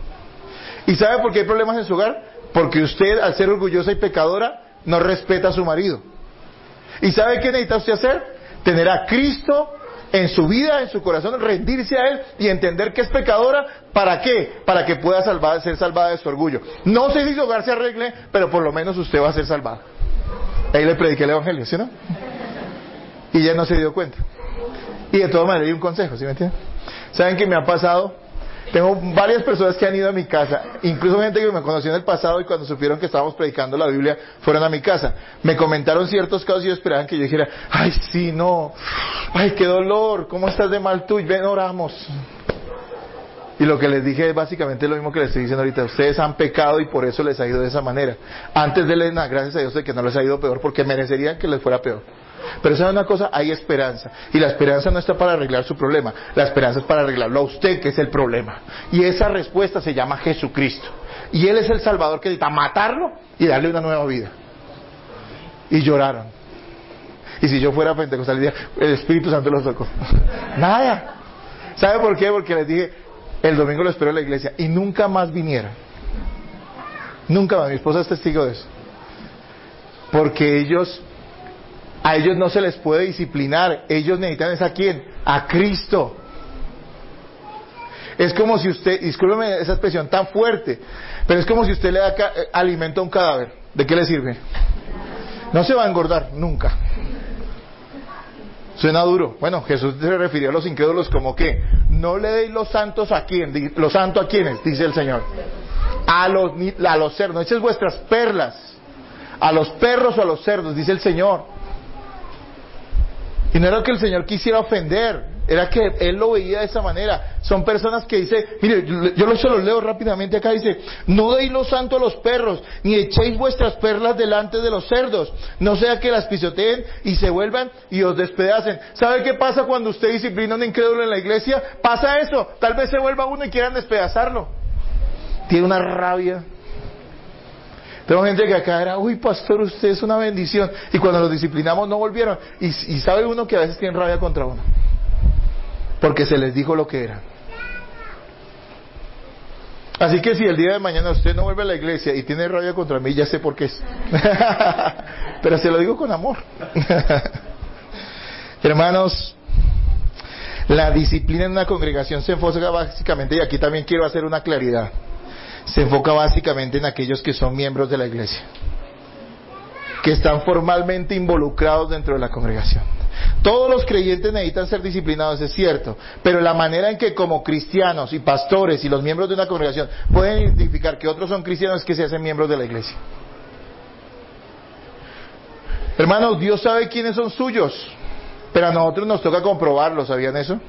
¿Y sabe por qué hay problemas en su hogar? Porque usted, al ser orgullosa y pecadora, no respeta a su marido. ¿Y sabe qué necesita usted hacer? Tener a Cristo en su vida, en su corazón, rendirse a Él y entender que es pecadora. ¿Para qué? Para que pueda ser salvada de su orgullo. No sé si su hogar se arregle, pero por lo menos usted va a ser salvada. Ahí le prediqué el evangelio, ¿sí no? Y ella no se dio cuenta. Y de todas maneras le di un consejo, ¿sí me entienden? ¿Saben qué me ha pasado? Tengo varias personas que han ido a mi casa, incluso gente que me conoció en el pasado y cuando supieron que estábamos predicando la Biblia, fueron a mi casa. Me comentaron ciertos casos y ellos esperaban que yo dijera, ay, sí, no, ay, qué dolor, ¿cómo estás de mal tú? Ven, oramos. Y lo que les dije es básicamente lo mismo que les estoy diciendo ahorita. Ustedes han pecado y por eso les ha ido de esa manera. Antes denle gracias a Dios de que no les ha ido peor, porque merecerían que les fuera peor. Pero ¿sabe una cosa? Hay esperanza. Y la esperanza no está para arreglar su problema. La esperanza es para arreglarlo a usted, que es el problema. Y esa respuesta se llama Jesucristo. Y Él es el Salvador que necesita matarlo y darle una nueva vida. Y lloraron. Y si yo fuera pentecostal, diría, el Espíritu Santo los tocó. Nada. ¿Sabe por qué? Porque les dije, el domingo lo espero en la iglesia. Y nunca más vinieron. Nunca más. Mi esposa es testigo de eso. Porque a ellos no se les puede disciplinar. Ellos necesitan es a quién, a Cristo. Es como si usted, discúlpeme esa expresión tan fuerte, pero es como si usted le da alimento a un cadáver. ¿De qué le sirve? No se va a engordar nunca. Suena duro. Bueno, Jesús se refirió a los incrédulos como que no le deis los santos a quién, los santos a quiénes, dice el Señor. A los cerdos, no eches vuestras perlas a los perros o a los cerdos, dice el Señor. Y no era que el Señor quisiera ofender, era que Él lo veía de esa manera. Son personas que dice, mire, yo se los leo rápidamente acá, dice, no deis lo santo a los perros, ni echéis vuestras perlas delante de los cerdos, no sea que las pisoteen y se vuelvan y os despedacen. ¿Sabe qué pasa cuando usted disciplina a un incrédulo en la iglesia? Pasa eso, tal vez se vuelva uno y quieran despedazarlo. Tiene una rabia. Tengo gente que acá era, uy pastor, usted es una bendición, y cuando los disciplinamos no volvieron, y sabe uno que a veces tienen rabia contra uno, porque se les dijo lo que era. Así que si el día de mañana usted no vuelve a la iglesia y tiene rabia contra mí, ya sé por qué es. Pero se lo digo con amor. Hermanos, la disciplina en una congregación se enfoca básicamente, y aquí también quiero hacer una claridad, se enfoca básicamente en aquellos que son miembros de la iglesia, que están formalmente involucrados dentro de la congregación. Todos los creyentes necesitan ser disciplinados, es cierto, pero la manera en que como cristianos y pastores y los miembros de una congregación pueden identificar que otros son cristianos es que se hacen miembros de la iglesia. Hermanos, Dios sabe quiénes son suyos, pero a nosotros nos toca comprobarlo, ¿sabían eso?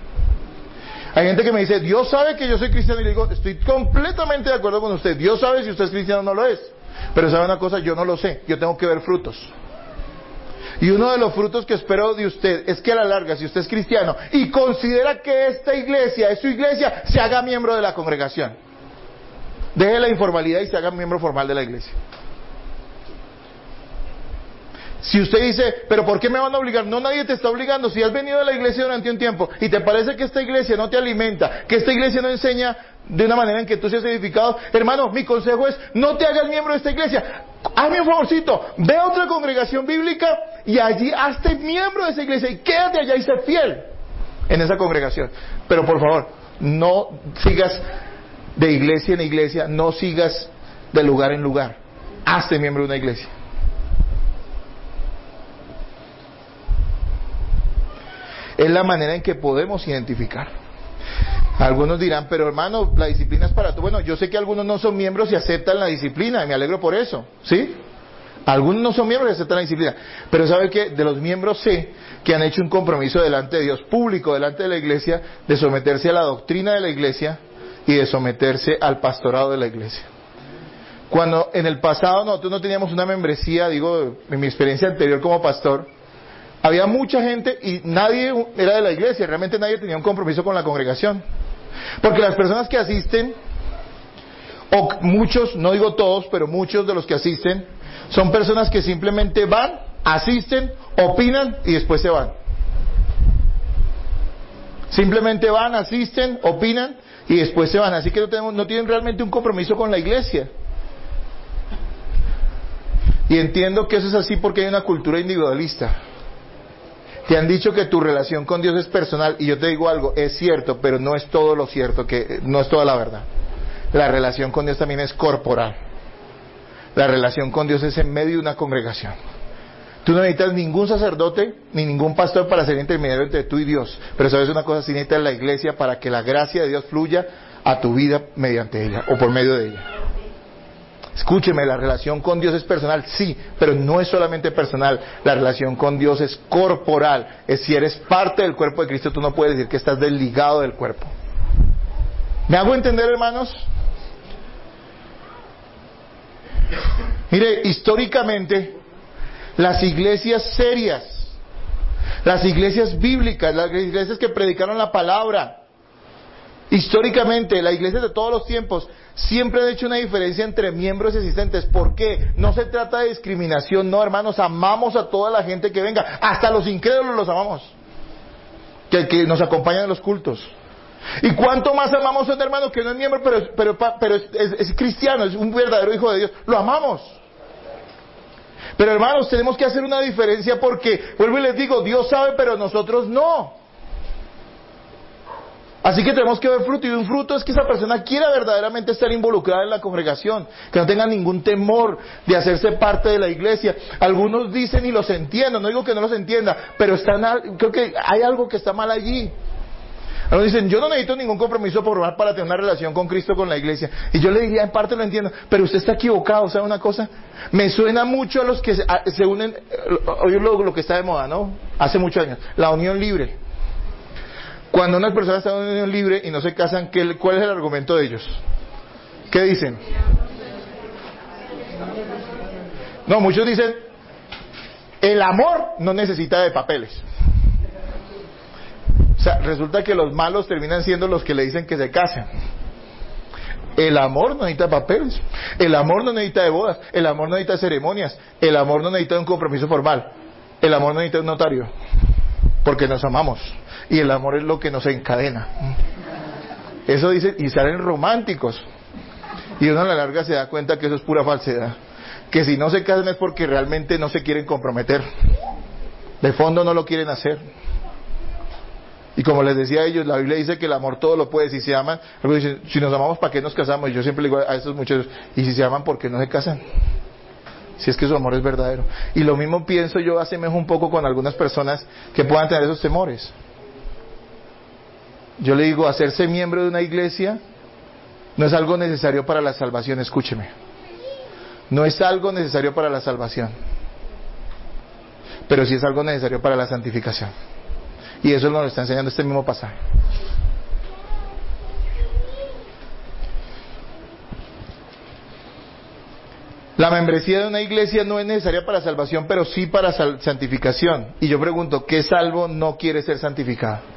Hay gente que me dice, Dios sabe que yo soy cristiano, y le digo, estoy completamente de acuerdo con usted. Dios sabe si usted es cristiano o no lo es. Pero sabe una cosa, yo no lo sé, yo tengo que ver frutos. Y uno de los frutos que espero de usted es que a la larga, si usted es cristiano y considera que esta iglesia es su iglesia, se haga miembro de la congregación. Deje la informalidad y se haga miembro formal de la iglesia. Si usted dice, pero ¿por qué me van a obligar? No, nadie te está obligando. Si has venido a la iglesia durante un tiempo y te parece que esta iglesia no te alimenta, que esta iglesia no enseña de una manera en que tú seas edificado, hermano, mi consejo es, no te hagas miembro de esta iglesia. Hazme un favorcito, ve a otra congregación bíblica y allí hazte miembro de esa iglesia y quédate allá y sé fiel en esa congregación. Pero por favor, no sigas de iglesia en iglesia, no sigas de lugar en lugar. Hazte miembro de una iglesia. Es la manera en que podemos identificar. Algunos dirán, pero hermano, la disciplina es para tú. Bueno, yo sé que algunos no son miembros y aceptan la disciplina, y me alegro por eso, ¿sí? Algunos no son miembros y aceptan la disciplina. Pero ¿sabe qué? De los miembros sé que han hecho un compromiso delante de Dios, público, delante de la iglesia, de someterse a la doctrina de la iglesia y de someterse al pastorado de la iglesia. Cuando en el pasado nosotros no teníamos una membresía, digo, en mi experiencia anterior como pastor, había mucha gente y nadie era de la iglesia, realmente nadie tenía un compromiso con la congregación. Porque las personas que asisten, o muchos, no digo todos, pero muchos de los que asisten, son personas que simplemente van, asisten, opinan y después se van. Simplemente van, asisten, opinan y después se van. Así que no tienen realmente un compromiso con la iglesia. Y entiendo que eso es así porque hay una cultura individualista. Te han dicho que tu relación con Dios es personal, y yo te digo algo, es cierto, pero no es todo lo cierto, que no es toda la verdad. La relación con Dios también es corporal. La relación con Dios es en medio de una congregación. Tú no necesitas ningún sacerdote ni ningún pastor para ser intermediario entre tú y Dios, pero sabes una cosa, sí necesitas la iglesia para que la gracia de Dios fluya a tu vida mediante ella o por medio de ella. Escúcheme, la relación con Dios es personal, sí, pero no es solamente personal. La relación con Dios es corporal. Si eres parte del cuerpo de Cristo, tú no puedes decir que estás desligado del cuerpo. ¿Me hago entender, hermanos? Mire, históricamente, las iglesias serias Las iglesias bíblicas, las iglesias que predicaron la palabra. Históricamente, las iglesias de todos los tiempos siempre han hecho una diferencia entre miembros existentes. ¿Por qué? No se trata de discriminación, no, hermanos, amamos a toda la gente que venga, hasta los incrédulos los amamos, que nos acompañan en los cultos. ¿Y cuánto más amamos a un hermano que no es miembro, pero es cristiano, es un verdadero hijo de Dios? Lo amamos. Pero hermanos, tenemos que hacer una diferencia porque, vuelvo y les digo, Dios sabe, pero nosotros no. Así que tenemos que ver fruto, y un fruto es que esa persona quiera verdaderamente estar involucrada en la congregación, que no tenga ningún temor de hacerse parte de la iglesia. Algunos dicen, y los entiendo, no digo que no los entienda, pero creo que hay algo que está mal allí. Algunos dicen, yo no necesito ningún compromiso formal para tener una relación con Cristo, con la iglesia. Y yo le diría, en parte lo entiendo, pero usted está equivocado. ¿Sabe una cosa? Me suena mucho a los que se unen, hoy lo que está de moda, ¿no? Hace muchos años, la unión libre. Cuando unas personas están en unión libre y no se casan, ¿cuál es el argumento de ellos? ¿Qué dicen? No, muchos dicen, el amor no necesita de papeles. O sea, resulta que los malos terminan siendo los que le dicen que se casan. El amor no necesita papeles, el amor no necesita de bodas, el amor no necesita de ceremonias, el amor no necesita de un compromiso formal, el amor no necesita de un notario, porque nos amamos. Y el amor es lo que nos encadena. Eso dicen, y salen románticos. Y uno a la larga se da cuenta que eso es pura falsedad. Que si no se casan es porque realmente no se quieren comprometer. De fondo no lo quieren hacer. Y como les decía a ellos, la Biblia dice que el amor todo lo puede. Si se aman, algunos dicen, si nos amamos, ¿para qué nos casamos? Y yo siempre le digo a estos muchachos, y si se aman, ¿por qué no se casan? Si es que su amor es verdadero. Y lo mismo pienso yo, asemejo un poco con algunas personas que puedan tener esos temores. Yo le digo, hacerse miembro de una iglesia no es algo necesario para la salvación, escúcheme. No es algo necesario para la salvación, pero sí es algo necesario para la santificación. Y eso nos lo está enseñando este mismo pasaje. La membresía de una iglesia no es necesaria para salvación, pero sí para santificación. Y yo pregunto, ¿qué salvo no quiere ser santificado?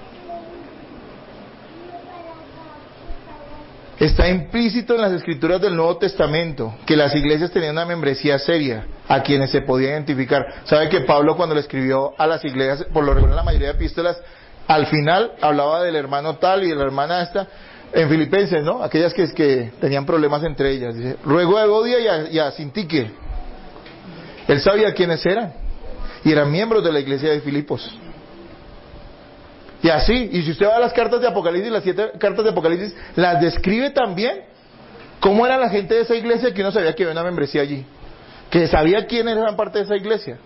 Está implícito en las escrituras del Nuevo Testamento que las iglesias tenían una membresía seria a quienes se podía identificar. ¿Sabe que Pablo, cuando le escribió a las iglesias, por lo regular la mayoría de epístolas, al final hablaba del hermano tal y de la hermana esta, en Filipenses, ¿no? Aquellas que tenían problemas entre ellas. Dice, ruego a Evodia y a Sintique. Él sabía quiénes eran y eran miembros de la iglesia de Filipos. Y así, y si usted va a las cartas de Apocalipsis, las 7 cartas de Apocalipsis, las describe también cómo era la gente de esa iglesia, que uno sabía que había una membresía allí, que sabía quiénes eran parte de esa iglesia.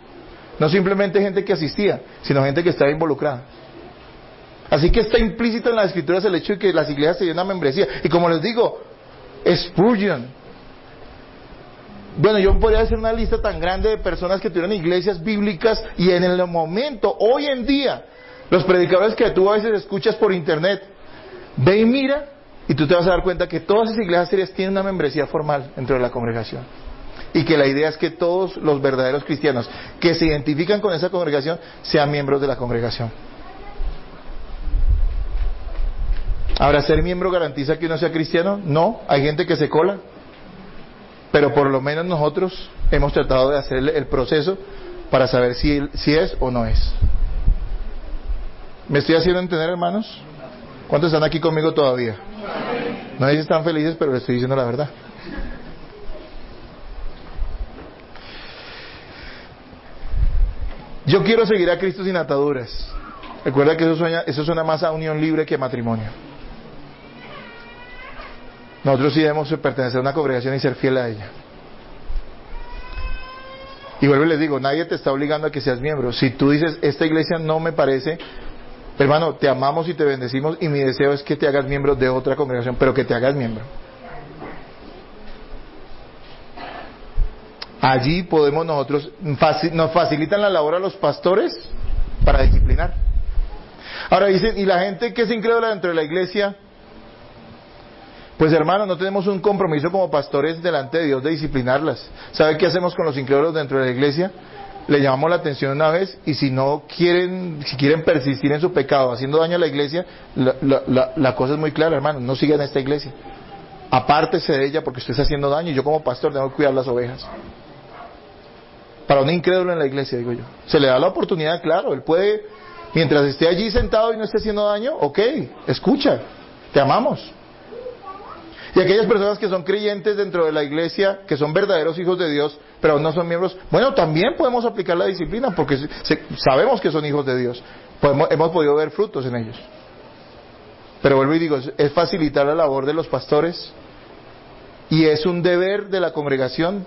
No simplemente gente que asistía, sino gente que estaba involucrada. Así que está implícito en las escrituras el hecho de que las iglesias tenían una membresía. Y como les digo, Spurgeon. Bueno, yo podría hacer una lista tan grande de personas que tuvieron iglesias bíblicas, y en el momento, hoy en día, los predicadores que tú a veces escuchas por internet, ve y mira, y tú te vas a dar cuenta que todas esas iglesias serias tienen una membresía formal dentro de la congregación. Y que la idea es que todos los verdaderos cristianos que se identifican con esa congregación sean miembros de la congregación. Ahora, ¿ser miembro garantiza que uno sea cristiano? No, hay gente que se cola. Pero por lo menos nosotros hemos tratado de hacer el proceso para saber si es o no es. ¿Me estoy haciendo entender, hermanos? ¿Cuántos están aquí conmigo todavía? No sé si están felices, pero les estoy diciendo la verdad. Yo quiero seguir a Cristo sin ataduras. Recuerda que eso suena más a unión libre que a matrimonio. Nosotros sí debemos pertenecer a una congregación y ser fiel a ella. Y vuelvo y les digo, nadie te está obligando a que seas miembro. Si tú dices, esta iglesia no me parece, hermano, te amamos y te bendecimos, y mi deseo es que te hagas miembro de otra congregación, pero que te hagas miembro. Allí podemos nosotros, nos facilitan la labor a los pastores para disciplinar. Ahora dicen, ¿y la gente que es incrédula dentro de la iglesia? Pues hermano, no tenemos un compromiso como pastores delante de Dios de disciplinarlas. ¿Sabe qué hacemos con los incrédulos dentro de la iglesia? le llamamos la atención una vez, y si quieren persistir en su pecado, haciendo daño a la iglesia, la cosa es muy clara, hermano, no sigan esta iglesia. Apártese de ella porque usted está haciendo daño, y yo como pastor tengo que cuidar las ovejas. Para un incrédulo en la iglesia, digo yo, se le da la oportunidad, claro, él puede, mientras esté allí sentado y no esté haciendo daño, ok, escucha, te amamos. Y aquellas personas que son creyentes dentro de la iglesia, que son verdaderos hijos de Dios, pero aún no son miembros, bueno, también podemos aplicar la disciplina, porque sabemos que son hijos de Dios, hemos podido ver frutos en ellos. Pero vuelvo y digo, es facilitar la labor de los pastores, y es un deber de la congregación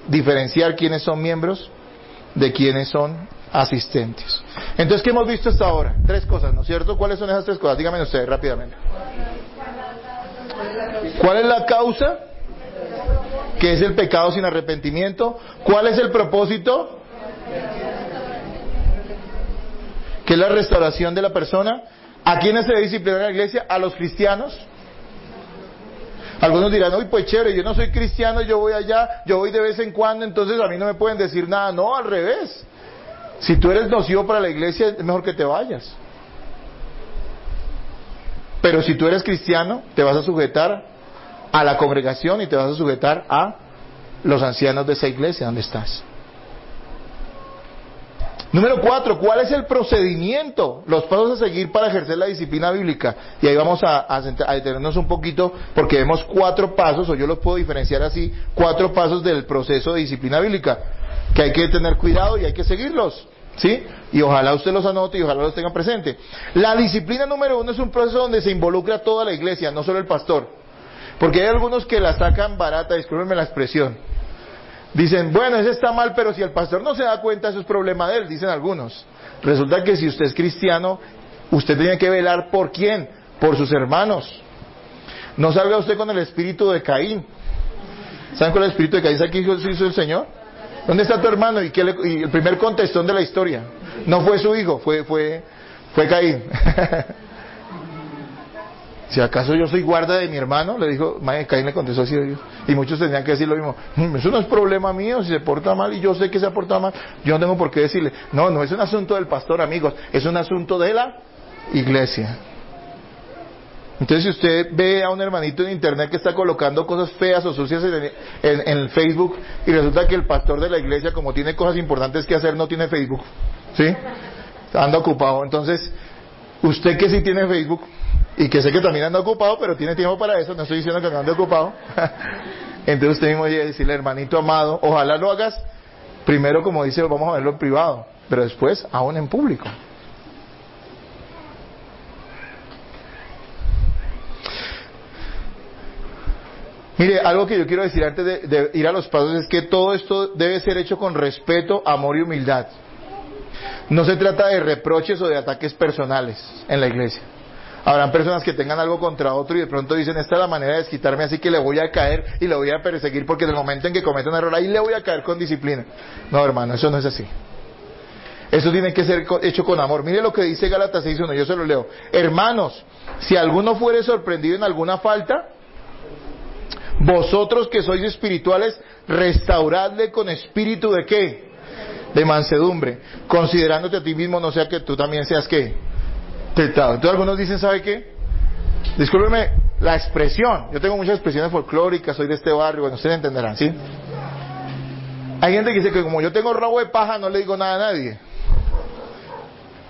diferenciar quiénes son miembros de quiénes son asistentes. Entonces, ¿qué hemos visto hasta ahora? 3 cosas, ¿no es cierto? ¿Cuáles son esas 3 cosas? Díganme ustedes rápidamente. ¿Cuál es la causa? Que es el pecado sin arrepentimiento. ¿Cuál es el propósito? Que es la restauración de la persona. ¿A quiénes se debe disciplinar en la iglesia? A los cristianos. Algunos dirán, uy, pues chévere, yo no soy cristiano, yo voy allá, yo voy de vez en cuando, entonces a mí no me pueden decir nada. No, al revés. Si tú eres nocivo para la iglesia, es mejor que te vayas. Pero si tú eres cristiano, te vas a sujetar a la congregación y te vas a sujetar a los ancianos de esa iglesia donde estás. Número 4, ¿cuál es el procedimiento? Los pasos a seguir para ejercer la disciplina bíblica. Y ahí vamos a detenernos un poquito, porque vemos 4 pasos, o yo los puedo diferenciar así, 4 pasos del proceso de disciplina bíblica, que hay que tener cuidado y hay que seguirlos, ¿sí? Y ojalá usted los anote y ojalá los tenga presente. La disciplina número 1 es un proceso donde se involucra toda la iglesia, no solo el pastor. Porque hay algunos que la sacan barata, discúlpenme la expresión. Dicen, bueno, ese está mal, pero si el pastor no se da cuenta, eso es problema de él, dicen algunos. Resulta que si usted es cristiano, usted tiene que velar ¿por quién? Por sus hermanos. No salga usted con el espíritu de Caín. ¿Saben cuál es el espíritu de Caín? ¿Saben qué hizo el Señor? ¿Dónde está tu hermano? Y el primer contestón de la historia. No fue su hijo, fue Caín. Si acaso yo soy guarda de mi hermano, le dijo, Caín le contestó así a Dios. Y muchos tenían que decir lo mismo. Eso no es problema mío, si se porta mal y yo sé que se ha portado mal, yo no tengo por qué decirle. No es un asunto del pastor, amigos, es un asunto de la iglesia. Entonces, si usted ve a un hermanito en internet que está colocando cosas feas o sucias en el Facebook, y resulta que el pastor de la iglesia, como tiene cosas importantes que hacer, no tiene Facebook, ¿sí? Anda ocupado. Entonces, usted que sí tiene Facebook, y que sé que también anda ocupado, pero tiene tiempo para eso, no estoy diciendo que no ande ocupado. Entonces usted mismo llega a decirle, hermanito amado, ojalá lo hagas primero, como dice, vamos a verlo en privado, pero después aún en público. Mire, algo que yo quiero decir antes de ir a los pasos es que todo esto debe ser hecho con respeto, amor y humildad. No se trata de reproches o de ataques personales en la iglesia. Habrán personas que tengan algo contra otro y de pronto dicen, esta es la manera de desquitarme, así que le voy a caer y le voy a perseguir porque en el momento en que cometa un error ahí le voy a caer con disciplina. No, hermano, eso no es así. Eso tiene que ser hecho con amor. Mire lo que dice Gálatas 6:1, yo se lo leo. Hermanos, si alguno fuere sorprendido en alguna falta, vosotros que sois espirituales, restauradle con espíritu de ¿qué? De mansedumbre, considerándote a ti mismo, no sea que tú también seas ¿qué? Tentado. Entonces algunos dicen, ¿sabe qué? Discúlpeme la expresión, yo tengo muchas expresiones folclóricas, soy de este barrio, bueno, ustedes entenderán, ¿sí? Hay gente que dice que como yo tengo rabo de paja, no le digo nada a nadie.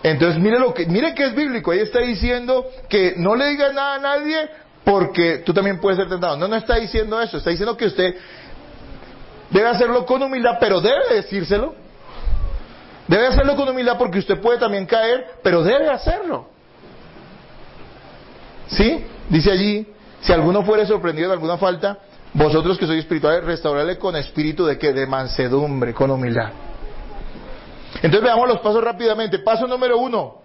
Entonces mire que es bíblico, ahí está diciendo que no le digas nada a nadie porque tú también puedes ser tentado. No está diciendo eso, está diciendo que usted debe hacerlo con humildad, pero debe decírselo. Debe hacerlo con humildad porque usted puede también caer, pero debe hacerlo. ¿Sí? Dice allí, si alguno fuere sorprendido de alguna falta, vosotros que sois espirituales, restaurarle con espíritu de ¿qué? De mansedumbre, con humildad. Entonces veamos los pasos rápidamente. Paso número 1,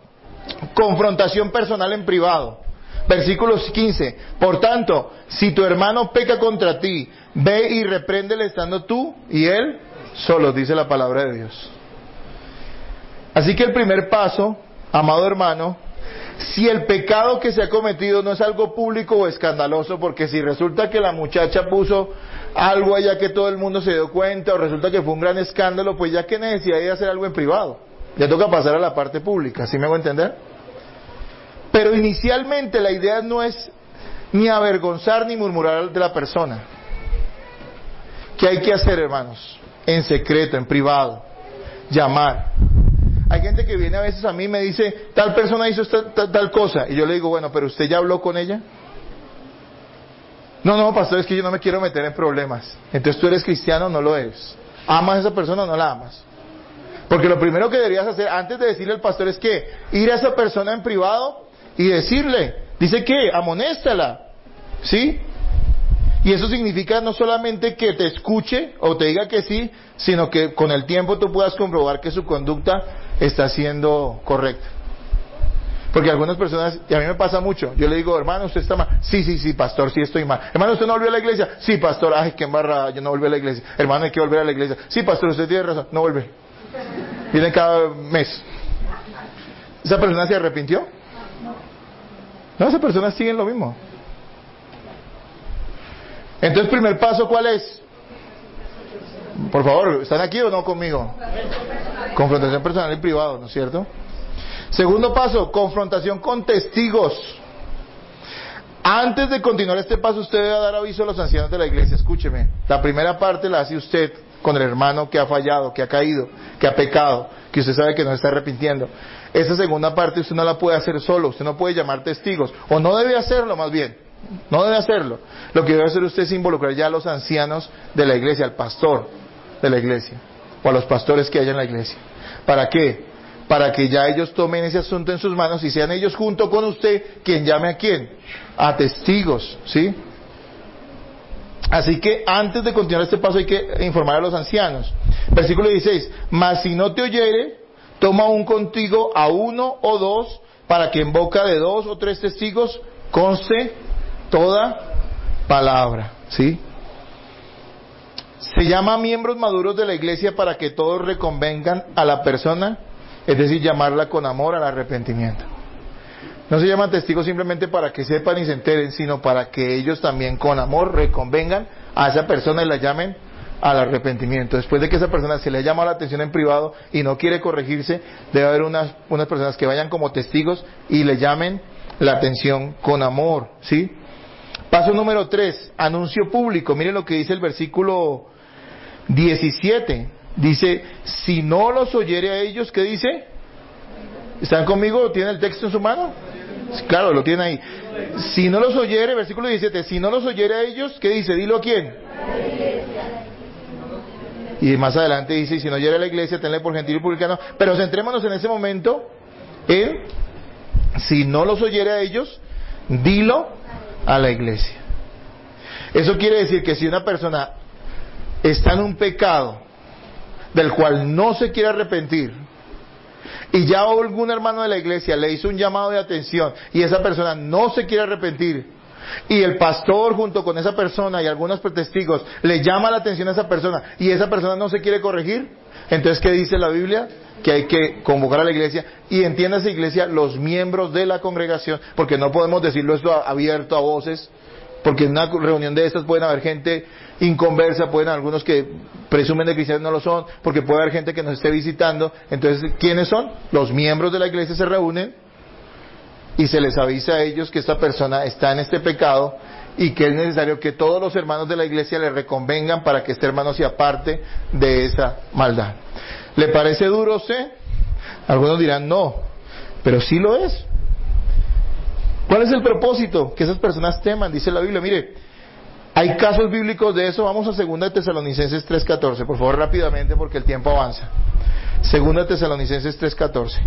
confrontación personal en privado. Versículos 15. Por tanto, si tu hermano peca contra ti, ve y repréndele estando tú y él solos, dice la palabra de Dios. Así que el primer paso, amado hermano, si el pecado que se ha cometido no es algo público o escandaloso, porque si resulta que la muchacha puso algo allá que todo el mundo se dio cuenta, o resulta que fue un gran escándalo, pues ya qué necesidad de hacer algo en privado, ya toca pasar a la parte pública, ¿sí me hago entender? Pero inicialmente la idea no es ni avergonzar ni murmurar de la persona. ¿Qué hay que hacer, hermanos? En secreto, en privado, llamar. Hay gente que viene a veces a mí y me dice, tal persona hizo tal cosa, y yo le digo, bueno, pero ¿usted ya habló con ella? No, pastor, es que yo no me quiero meter en problemas. Entonces tú eres cristiano o no lo eres. ¿Amas a esa persona o no la amas? Porque lo primero que deberías hacer antes de decirle al pastor es que ir a esa persona en privado y decirle, dice que amonéstala, ¿sí? Y eso significa no solamente que te escuche o te diga que sí, sino que con el tiempo tú puedas comprobar que su conducta está siendo correcta. Porque algunas personas, y a mí me pasa mucho, yo le digo, hermano, ¿usted está mal? Sí, pastor, sí estoy mal. Hermano, ¿usted no volvió a la iglesia? Sí, pastor, ay, qué embarrada, yo no volví a la iglesia. Hermano, hay que volver a la iglesia. Sí, pastor, usted tiene razón, no vuelve. Viene cada mes. ¿Esa persona se arrepintió? No, esas personas siguen lo mismo. Entonces, primer paso, ¿cuál es? Por favor, ¿están aquí o no conmigo? Confrontación personal y privado, ¿no es cierto? Segundo paso, confrontación con testigos. Antes de continuar este paso, usted debe dar aviso a los ancianos de la iglesia. Escúcheme, la primera parte la hace usted con el hermano que ha fallado, que ha caído, que ha pecado, que usted sabe que no se está arrepintiendo. Esa segunda parte usted no la puede hacer solo, usted no puede llamar testigos, o no debe hacerlo más bien. No debe hacerlo. Lo que debe hacer usted es involucrar ya a los ancianos de la iglesia, al pastor de la iglesia, o a los pastores que haya en la iglesia. ¿Para qué? Para que ya ellos tomen ese asunto en sus manos y sean ellos junto con usted quien llame a quién, a testigos, ¿sí? Así que antes de continuar este paso hay que informar a los ancianos. Versículo 16, mas si no te oyere, toma aún contigo a uno o dos, para que en boca de 2 o 3 testigos conste toda palabra, ¿sí? Se llama miembros maduros de la iglesia para que todos reconvengan a la persona, es decir, llamarla con amor al arrepentimiento. No se llaman testigos simplemente para que sepan y se enteren, sino para que ellos también con amor reconvengan a esa persona y la llamen al arrepentimiento. Después de que esa persona se le ha llamado la atención en privado y no quiere corregirse, debe haber unas personas que vayan como testigos y le llamen la atención con amor, ¿sí? Paso número 3, anuncio público. Miren lo que dice el versículo 17. Dice, si no los oyere a ellos, ¿qué dice? ¿Están conmigo? ¿Tienen el texto en su mano? Claro, lo tienen ahí. Si no los oyere, versículo 17, si no los oyere a ellos, ¿qué dice? Dilo a quién. Y más adelante dice, y si no oyere a la iglesia, tenle por gentil y publicano. Pero centrémonos en ese momento en, si no los oyere a ellos, dilo a la iglesia. Eso quiere decir que si una persona está en un pecado del cual no se quiere arrepentir y ya algún hermano de la iglesia le hizo un llamado de atención y esa persona no se quiere arrepentir y el pastor junto con esa persona y algunos testigos le llama la atención a esa persona y esa persona no se quiere corregir, entonces ¿qué dice la Biblia? Que hay que convocar a la iglesia, y entiéndase iglesia, los miembros de la congregación, porque no podemos decirlo esto abierto a voces, porque en una reunión de estas pueden haber gente inconversa, pueden haber algunos que presumen de cristianos, no lo son, porque puede haber gente que nos esté visitando. Entonces, ¿quiénes son? Los miembros de la iglesia se reúnen y se les avisa a ellos que esta persona está en este pecado y que es necesario que todos los hermanos de la iglesia le reconvengan para que este hermano se aparte de esa maldad. ¿Le parece duro a usted? Algunos dirán no, pero sí lo es. ¿Cuál es el propósito? Que esas personas teman, dice la Biblia. Mire, hay casos bíblicos de eso. Vamos a 2 Tesalonicenses 3:14, por favor, rápidamente porque el tiempo avanza. 2 Tesalonicenses 3:14.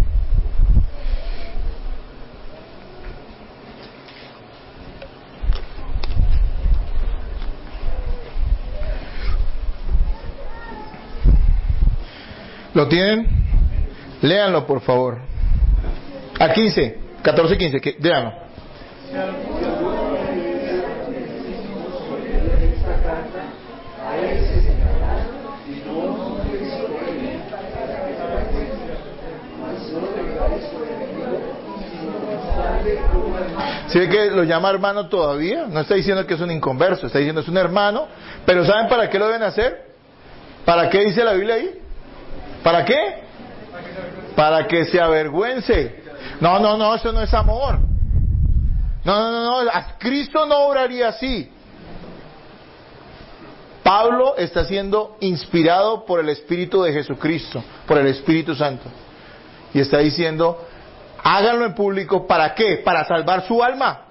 ¿Lo tienen? Léanlo, por favor. A 14:15, léanlo. ¿Sí ve que lo llama hermano todavía? No está diciendo que es un inconverso, está diciendo es un hermano, pero ¿saben para qué lo deben hacer? ¿Para qué dice la Biblia ahí? ¿Para qué? Para que se avergüence. No, eso no es amor. No, Cristo no obraría así. Pablo está siendo inspirado por el Espíritu de Jesucristo, por el Espíritu Santo. Y está diciendo, háganlo en público, ¿para qué? Para salvar su alma,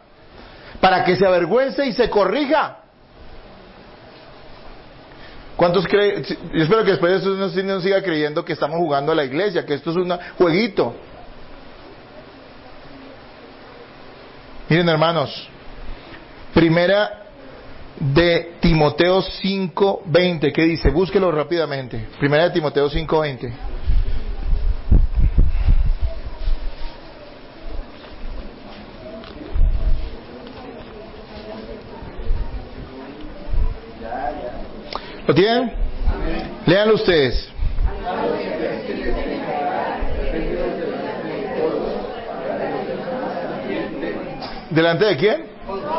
para que se avergüence y se corrija. ¿Cuántos creen? Yo espero que después de eso no siga creyendo que estamos jugando a la iglesia, que esto es un jueguito. Miren, hermanos, primera de Timoteo 5:20, ¿qué dice? Búsquelo rápidamente. Primera de Timoteo 5:20. ¿Lo tienen? Léanlo ustedes. ¿Delante de quién?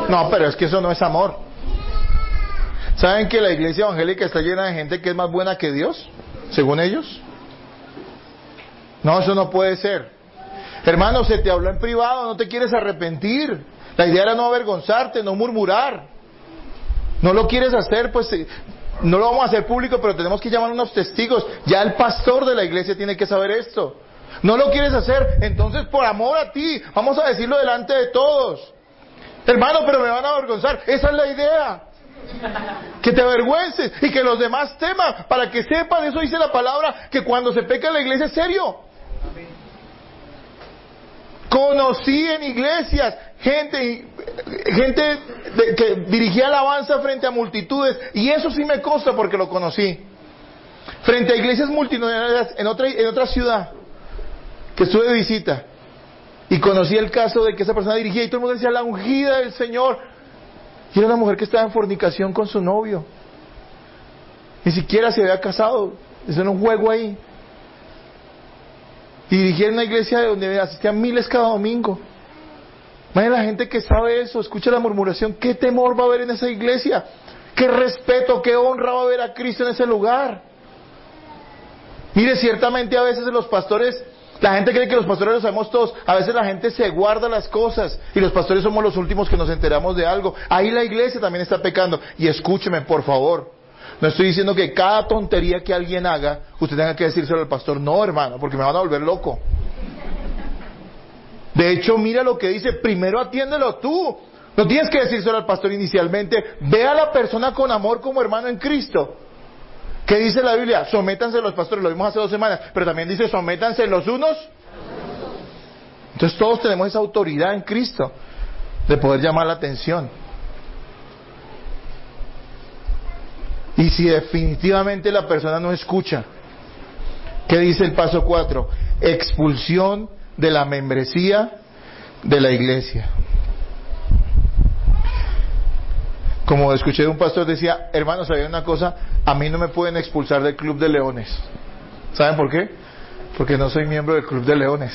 No, pero es que eso no es amor. ¿Saben que la iglesia evangélica está llena de gente que es más buena que Dios? Según ellos. No, eso no puede ser. Hermano, se te habló en privado, no te quieres arrepentir. La idea era no avergonzarte, no murmurar. No lo quieres hacer, pues no lo vamos a hacer público, pero tenemos que llamar a unos testigos. Ya el pastor de la iglesia tiene que saber esto. No lo quieres hacer, entonces por amor a ti, vamos a decirlo delante de todos. Hermano, pero me van a avergonzar. Esa es la idea. Que te avergüences y que los demás teman, para que sepan, eso dice la palabra, que cuando se peca en la iglesia es serio. Conocí en iglesias gente que dirigía alabanza frente a multitudes, y eso sí me consta porque lo conocí. Frente a iglesias multitudinarias en otra ciudad, que estuve de visita, y conocí el caso de que esa persona dirigía y todo el mundo decía la ungida del Señor, y era una mujer que estaba en fornicación con su novio, ni siquiera se había casado, eso era un juego ahí, y dirigía en una iglesia donde asistían miles cada domingo. Imagínate la gente que sabe eso, escucha la murmuración, qué temor va a haber en esa iglesia, qué respeto, qué honra va a haber a Cristo en ese lugar. Mire, ciertamente a veces los pastores, la gente cree que los pastores lo sabemos todos, a veces la gente se guarda las cosas y los pastores somos los últimos que nos enteramos de algo. Ahí la iglesia también está pecando. Y escúcheme, por favor, no estoy diciendo que cada tontería que alguien haga, usted tenga que decírselo al pastor. No, hermano, porque me van a volver loco. De hecho, mira lo que dice, primero atiéndelo tú. No tienes que decírselo al pastor inicialmente. Ve a la persona con amor como hermano en Cristo. ¿Qué dice la Biblia? Sométanse los pastores, lo vimos hace 2 semanas, pero también dice sométanse los unos. Entonces todos tenemos esa autoridad en Cristo de poder llamar la atención. Y si definitivamente la persona no escucha, ¿qué dice el paso 4? Expulsión de la membresía de la iglesia. Como escuché de un pastor, decía, hermanos, ¿sabían una cosa? A mí no me pueden expulsar del Club de Leones. ¿Saben por qué? Porque no soy miembro del Club de Leones.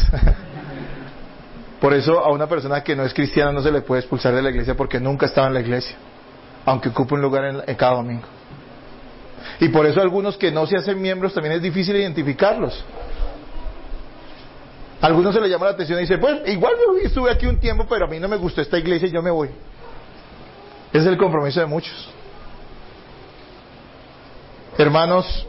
Por eso a una persona que no es cristiana no se le puede expulsar de la iglesia, porque nunca estaba en la iglesia, aunque ocupe un lugar en cada domingo. Y por eso algunos que no se hacen miembros también es difícil identificarlos. A algunos se les llama la atención y dice, pues igual yo estuve aquí un tiempo, pero a mí no me gustó esta iglesia y yo me voy. Ese es el compromiso de muchos. Hermanos,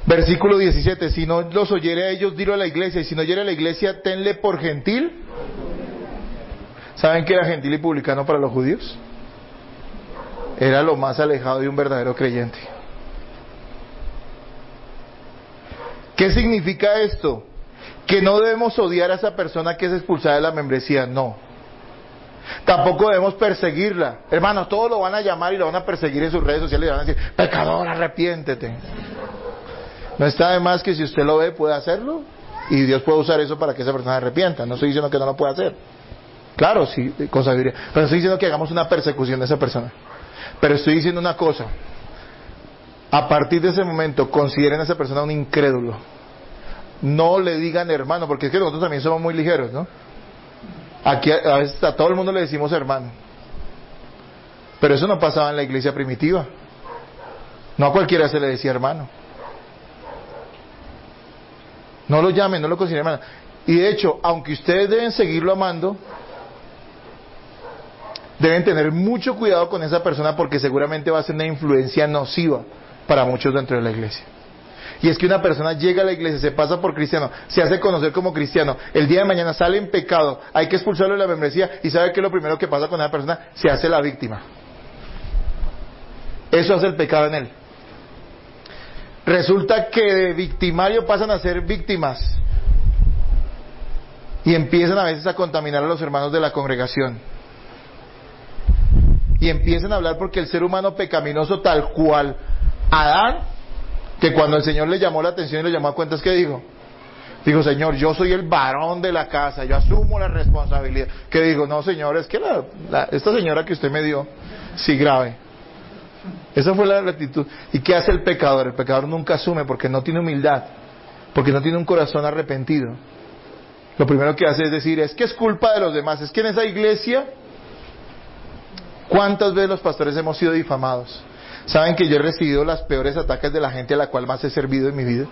versículo 17, si no los oyere a ellos, dilo a la iglesia, y si no oyere a la iglesia, tenle por gentil. ¿Saben qué era gentil y publicano para los judíos? Era lo más alejado de un verdadero creyente. ¿Qué significa esto? Que no debemos odiar a esa persona que es expulsada de la membresía, no. Tampoco debemos perseguirla. Hermanos, todos lo van a llamar y lo van a perseguir en sus redes sociales y le van a decir, pecador, arrepiéntete. No está de más que si usted lo ve, puede hacerlo, y Dios puede usar eso para que esa persona se arrepienta. No estoy diciendo que no lo pueda hacer. Claro, sí, con sabiduría. Pero no estoy diciendo que hagamos una persecución de esa persona. Pero estoy diciendo una cosa. A partir de ese momento, consideren a esa persona un incrédulo. no le digan hermano, porque es que nosotros también somos muy ligeros, ¿no? Aquí a veces a todo el mundo le decimos hermano. Pero eso no pasaba en la iglesia primitiva. No a cualquiera se le decía hermano. No lo llamen, no lo consideren hermano. Y de hecho, aunque ustedes deben seguirlo amando, deben tener mucho cuidado con esa persona, porque seguramente va a ser una influencia nociva para muchos dentro de la iglesia. Y es que una persona llega a la iglesia, se pasa por cristiano, se hace conocer como cristiano, el día de mañana sale en pecado, hay que expulsarlo de la membresía, y ¿sabe qué es lo primero que pasa con esa persona? Se hace la víctima. Eso hace el pecado en él. Resulta que de victimario pasan a ser víctimas, y empiezan a veces a contaminar a los hermanos de la congregación, y empiezan a hablar, porque el ser humano pecaminoso tal cual Adán, que cuando el Señor le llamó la atención y le llamó a cuentas, ¿qué dijo? Dijo, Señor, yo soy el varón de la casa, yo asumo la responsabilidad. ¿Qué digo? No, Señor, es que esta señora que usted me dio, sí, grave. Esa fue la actitud. ¿Y qué hace el pecador? El pecador nunca asume, porque no tiene humildad, porque no tiene un corazón arrepentido. Lo primero que hace es decir, es que es culpa de los demás. Es que en esa iglesia, ¿cuántas veces los pastores hemos sido difamados? ¿Saben que yo he recibido los peores ataques de la gente a la cual más he servido en mi vida?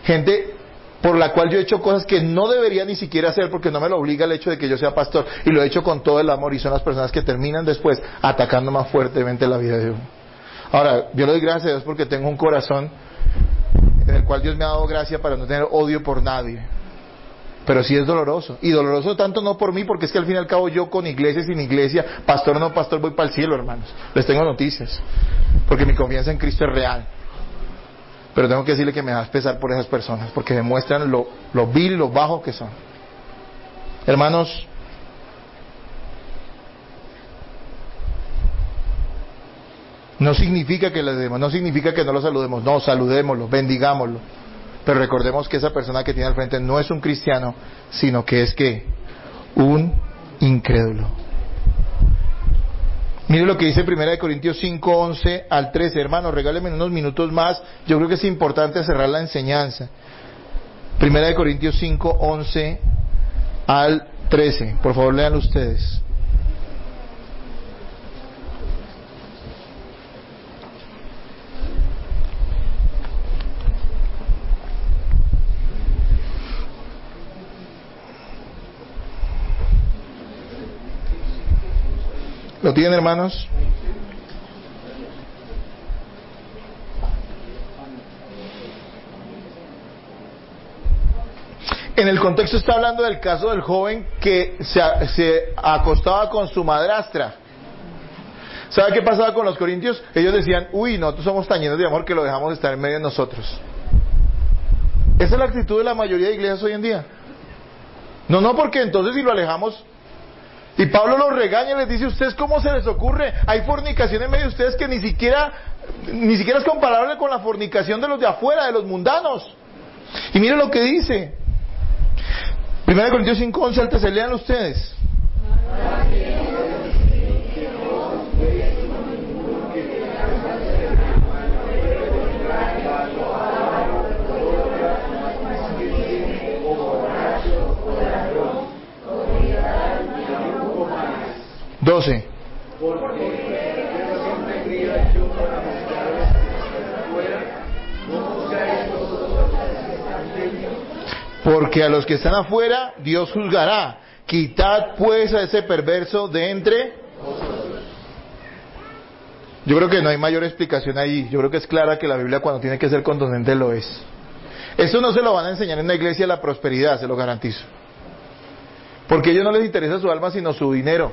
Gente por la cual yo he hecho cosas que no debería ni siquiera hacer, porque no me lo obliga el hecho de que yo sea pastor, y lo he hecho con todo el amor, y son las personas que terminan después atacando más fuertemente la vida de uno. Ahora, yo le doy gracias a Dios porque tengo un corazón en el cual Dios me ha dado gracia para no tener odio por nadie. Pero sí es doloroso, y doloroso tanto no por mí, porque es que al fin y al cabo yo, con iglesia, sin iglesia, pastor o no pastor, voy para el cielo, hermanos. Les tengo noticias, porque mi confianza en Cristo es real. Pero tengo que decirle que me da pesar por esas personas, porque demuestran lo vil y lo bajo que son. Hermanos, no significa que le demos, no significa que no lo saludemos, no, saludémoslo, bendigámoslo. Pero recordemos que esa persona que tiene al frente no es un cristiano, sino que es que un incrédulo. Mire lo que dice 1 Corintios 5, 11 al 13. Hermanos, regálenme unos minutos más. Yo creo que es importante cerrar la enseñanza. 1 Corintios 5, 11 al 13. Por favor, léanlo ustedes. ¿Lo tienen, hermanos? En el contexto está hablando del caso del joven que se acostaba con su madrastra. ¿Sabe qué pasaba con los corintios? Ellos decían, uy, nosotros somos tan llenos de amor que lo dejamos estar en medio de nosotros. Esa es la actitud de la mayoría de iglesias hoy en día. No, porque entonces si lo alejamos... Y Pablo los regaña y les dice, ¿ustedes cómo se les ocurre? Hay fornicación en medio de ustedes que ni siquiera es comparable con la fornicación de los de afuera, de los mundanos. Y miren lo que dice. 1 Corintios 5, 11 al 13, lean ustedes. Porque a los que están afuera Dios juzgará. Quitad pues a ese perverso de entre vosotros. Yo creo que no hay mayor explicación ahí. Yo creo que es clara que la Biblia, cuando tiene que ser contundente, lo es. Esto no se lo van a enseñar en la iglesia de la prosperidad, se lo garantizo. Porque a ellos no les interesa su alma sino su dinero.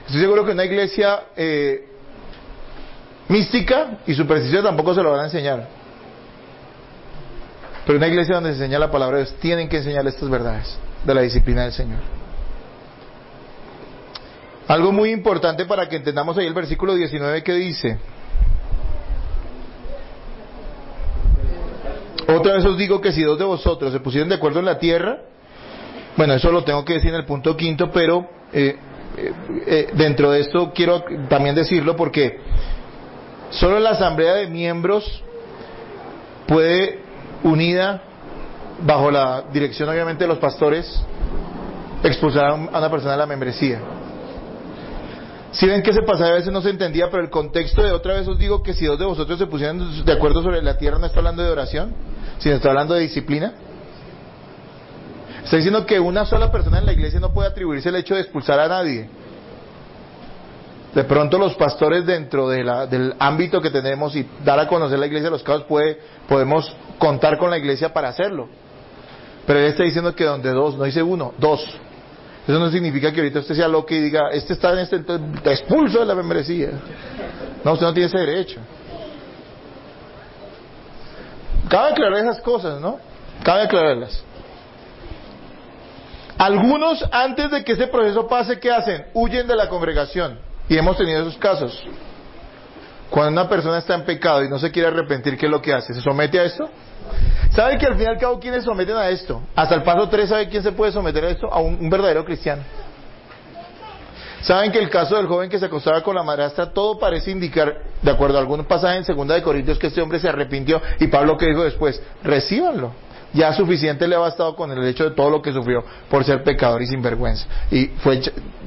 Estoy seguro que una iglesia mística y supersticiosa tampoco se lo van a enseñar. Pero una iglesia donde se enseña la palabra de Dios, tienen que enseñar estas verdades de la disciplina del Señor. Algo muy importante para que entendamos ahí el versículo 19 que dice: otra vez os digo que si dos de vosotros se pusieran de acuerdo en la tierra, bueno, eso lo tengo que decir en el punto 5, pero dentro de esto quiero también decirlo, porque solo la asamblea de miembros puede unida, bajo la dirección obviamente de los pastores, expulsar a una persona de la membresía. Si ven que ese pasaje a veces no se entendía, pero el contexto de otra vez os digo que si dos de vosotros se pusieran de acuerdo sobre la tierra, no está hablando de oración, sino está hablando de disciplina. Está diciendo que una sola persona en la iglesia no puede atribuirse el hecho de expulsar a nadie. De pronto los pastores dentro del ámbito que tenemos y dar a conocer la iglesia de los casos podemos contar con la iglesia para hacerlo. Pero él está diciendo que donde dos, no dice uno, dos. Eso no significa que ahorita usted sea loco y diga, este está en este, entonces te expulso de la membresía. No, usted no tiene ese derecho. Cabe aclarar esas cosas, ¿no? Cabe aclararlas. Algunos, antes de que ese proceso pase, ¿qué hacen? Huyen de la congregación. Y hemos tenido esos casos. Cuando una persona está en pecado y no se quiere arrepentir, ¿qué es lo que hace? ¿Se somete a esto? ¿Sabe que al fin y al cabo quiénes someten a esto? Hasta el paso 3, ¿sabe quién se puede someter a esto? A un verdadero cristiano. ¿Saben que el caso del joven que se acostaba con la madrastra, todo parece indicar, de acuerdo a algunos pasajes en 2 de Corintios, que este hombre se arrepintió? Y Pablo, ¿qué dijo después? Recíbanlo. Ya suficiente le ha bastado con el hecho de todo lo que sufrió por ser pecador y sinvergüenza. Y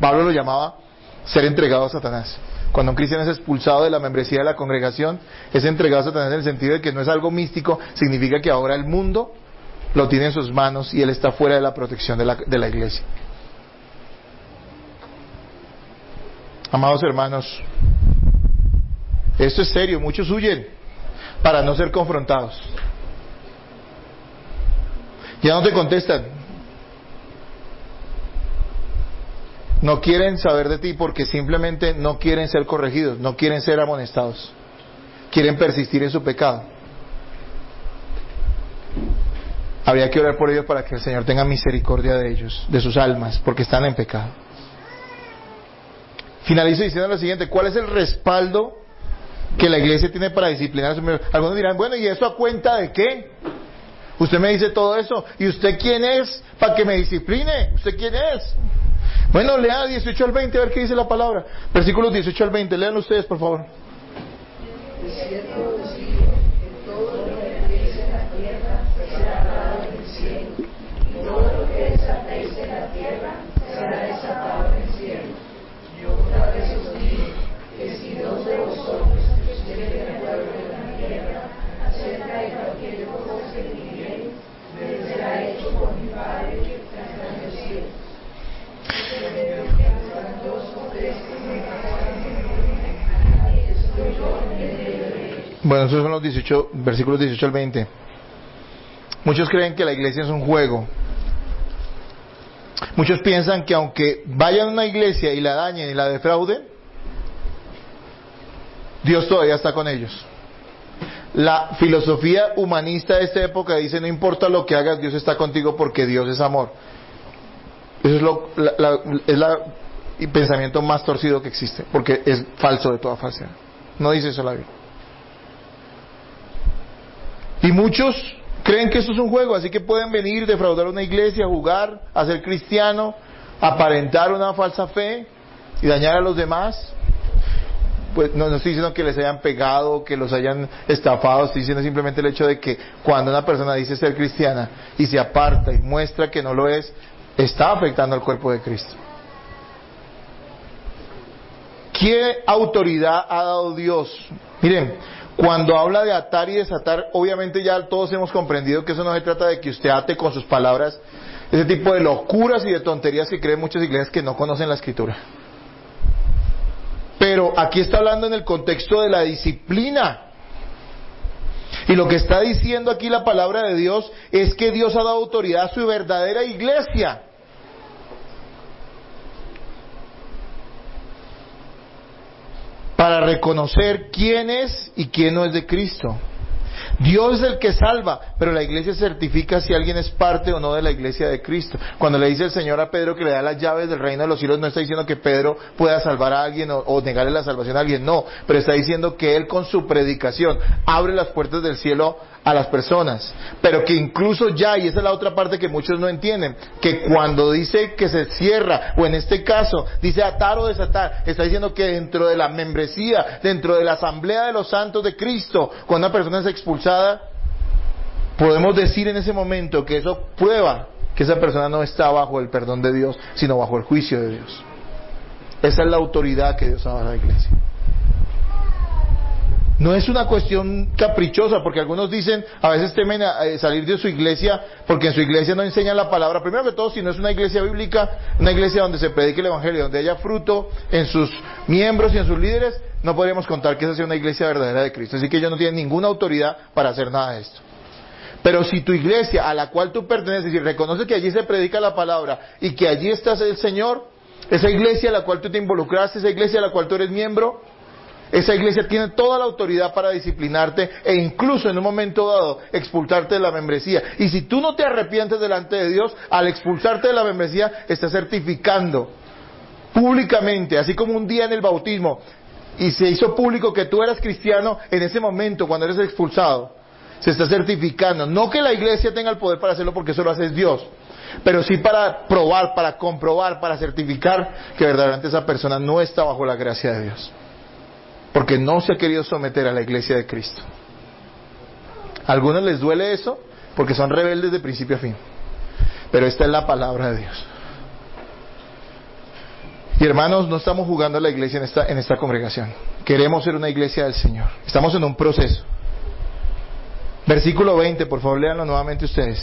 Pablo lo llamaba ser entregado a Satanás. Cuando un cristiano es expulsado de la membresía de la congregación, es entregado a Satanás en el sentido de que no es algo místico, significa que ahora el mundo lo tiene en sus manos y él está fuera de la protección de la iglesia. Amados hermanos, esto es serio, muchos huyen para no ser confrontados. Ya no te contestan. No quieren saber de ti porque simplemente no quieren ser corregidos, no quieren ser amonestados. Quieren persistir en su pecado. Habría que orar por ellos para que el Señor tenga misericordia de ellos, de sus almas, porque están en pecado. Finalizo diciendo lo siguiente: ¿cuál es el respaldo que la iglesia tiene para disciplinar a sus miembros? Algunos dirán, bueno, ¿y eso a cuenta de qué? Usted me dice todo eso, ¿y usted quién es para que me discipline? ¿Usted quién es? Bueno, lea 18 al 20, a ver qué dice la palabra. Versículos 18 al 20, lean ustedes, por favor. Bueno, esos son los versículos 18 al 20. Muchos creen que la iglesia es un juego. Muchos piensan que aunque vayan a una iglesia y la dañen y la defrauden, Dios todavía está con ellos. La filosofía humanista de esta época dice, no importa lo que hagas, Dios está contigo porque Dios es amor. Eso es el pensamiento más torcido que existe, porque es falso de toda falsedad. No dice eso la Biblia. Y muchos creen que esto es un juego, así que pueden venir, defraudar una iglesia, jugar, hacer cristiano, aparentar una falsa fe y dañar a los demás. Pues no estoy diciendo que les hayan pegado, que los hayan estafado, estoy diciendo simplemente el hecho de que cuando una persona dice ser cristiana y se aparta y muestra que no lo es, está afectando al cuerpo de Cristo. ¿Qué autoridad ha dado Dios? Miren, cuando habla de atar y desatar, obviamente ya todos hemos comprendido que eso no se trata de que usted ate con sus palabras ese tipo de locuras y de tonterías que creen muchas iglesias que no conocen la Escritura. Pero aquí está hablando en el contexto de la disciplina. Y lo que está diciendo aquí la palabra de Dios es que Dios ha dado autoridad a su verdadera iglesia. Para reconocer quién es y quién no es de Cristo. Dios es el que salva, pero la iglesia certifica si alguien es parte o no de la iglesia de Cristo. Cuando le dice el Señor a Pedro que le da las llaves del reino de los cielos, no está diciendo que Pedro pueda salvar a alguien o negarle la salvación a alguien, no, pero está diciendo que él con su predicación abre las puertas del cielo a las personas, pero que incluso ya, y esa es la otra parte que muchos no entienden, que cuando dice que se cierra, o en este caso dice atar o desatar, está diciendo que dentro de la membresía, dentro de la asamblea de los santos de Cristo, cuando una persona es expulsada, podemos decir en ese momento que eso prueba que esa persona no está bajo el perdón de Dios, sino bajo el juicio de Dios. Esa es la autoridad que Dios ha dado a la iglesia. No es una cuestión caprichosa, porque algunos dicen, a veces temen a salir de su iglesia, porque en su iglesia no enseñan la palabra. Primero que todo, si no es una iglesia bíblica, una iglesia donde se predique el evangelio, donde haya fruto en sus miembros y en sus líderes, no podríamos contar que esa sea una iglesia verdadera de Cristo. Así que ellos no tienen ninguna autoridad para hacer nada de esto. Pero si tu iglesia a la cual tú perteneces y reconoces que allí se predica la palabra y que allí está el Señor, esa iglesia a la cual tú te involucraste, esa iglesia a la cual tú eres miembro, esa iglesia tiene toda la autoridad para disciplinarte e incluso en un momento dado expulsarte de la membresía. Y si tú no te arrepientes delante de Dios, al expulsarte de la membresía, estás certificando públicamente, así como un día en el bautismo, y se hizo público que tú eras cristiano, en ese momento cuando eres expulsado, se está certificando. No que la iglesia tenga el poder para hacerlo, porque eso lo hace Dios, pero sí para probar, para comprobar, para certificar que verdaderamente esa persona no está bajo la gracia de Dios, porque no se ha querido someter a la iglesia de Cristo. A algunos les duele eso porque son rebeldes de principio a fin, pero esta es la palabra de Dios. Y hermanos, no estamos jugando a la iglesia en esta congregación. Queremos ser una iglesia del Señor. Estamos en un proceso. Versículo 20, por favor, léanlo nuevamente ustedes.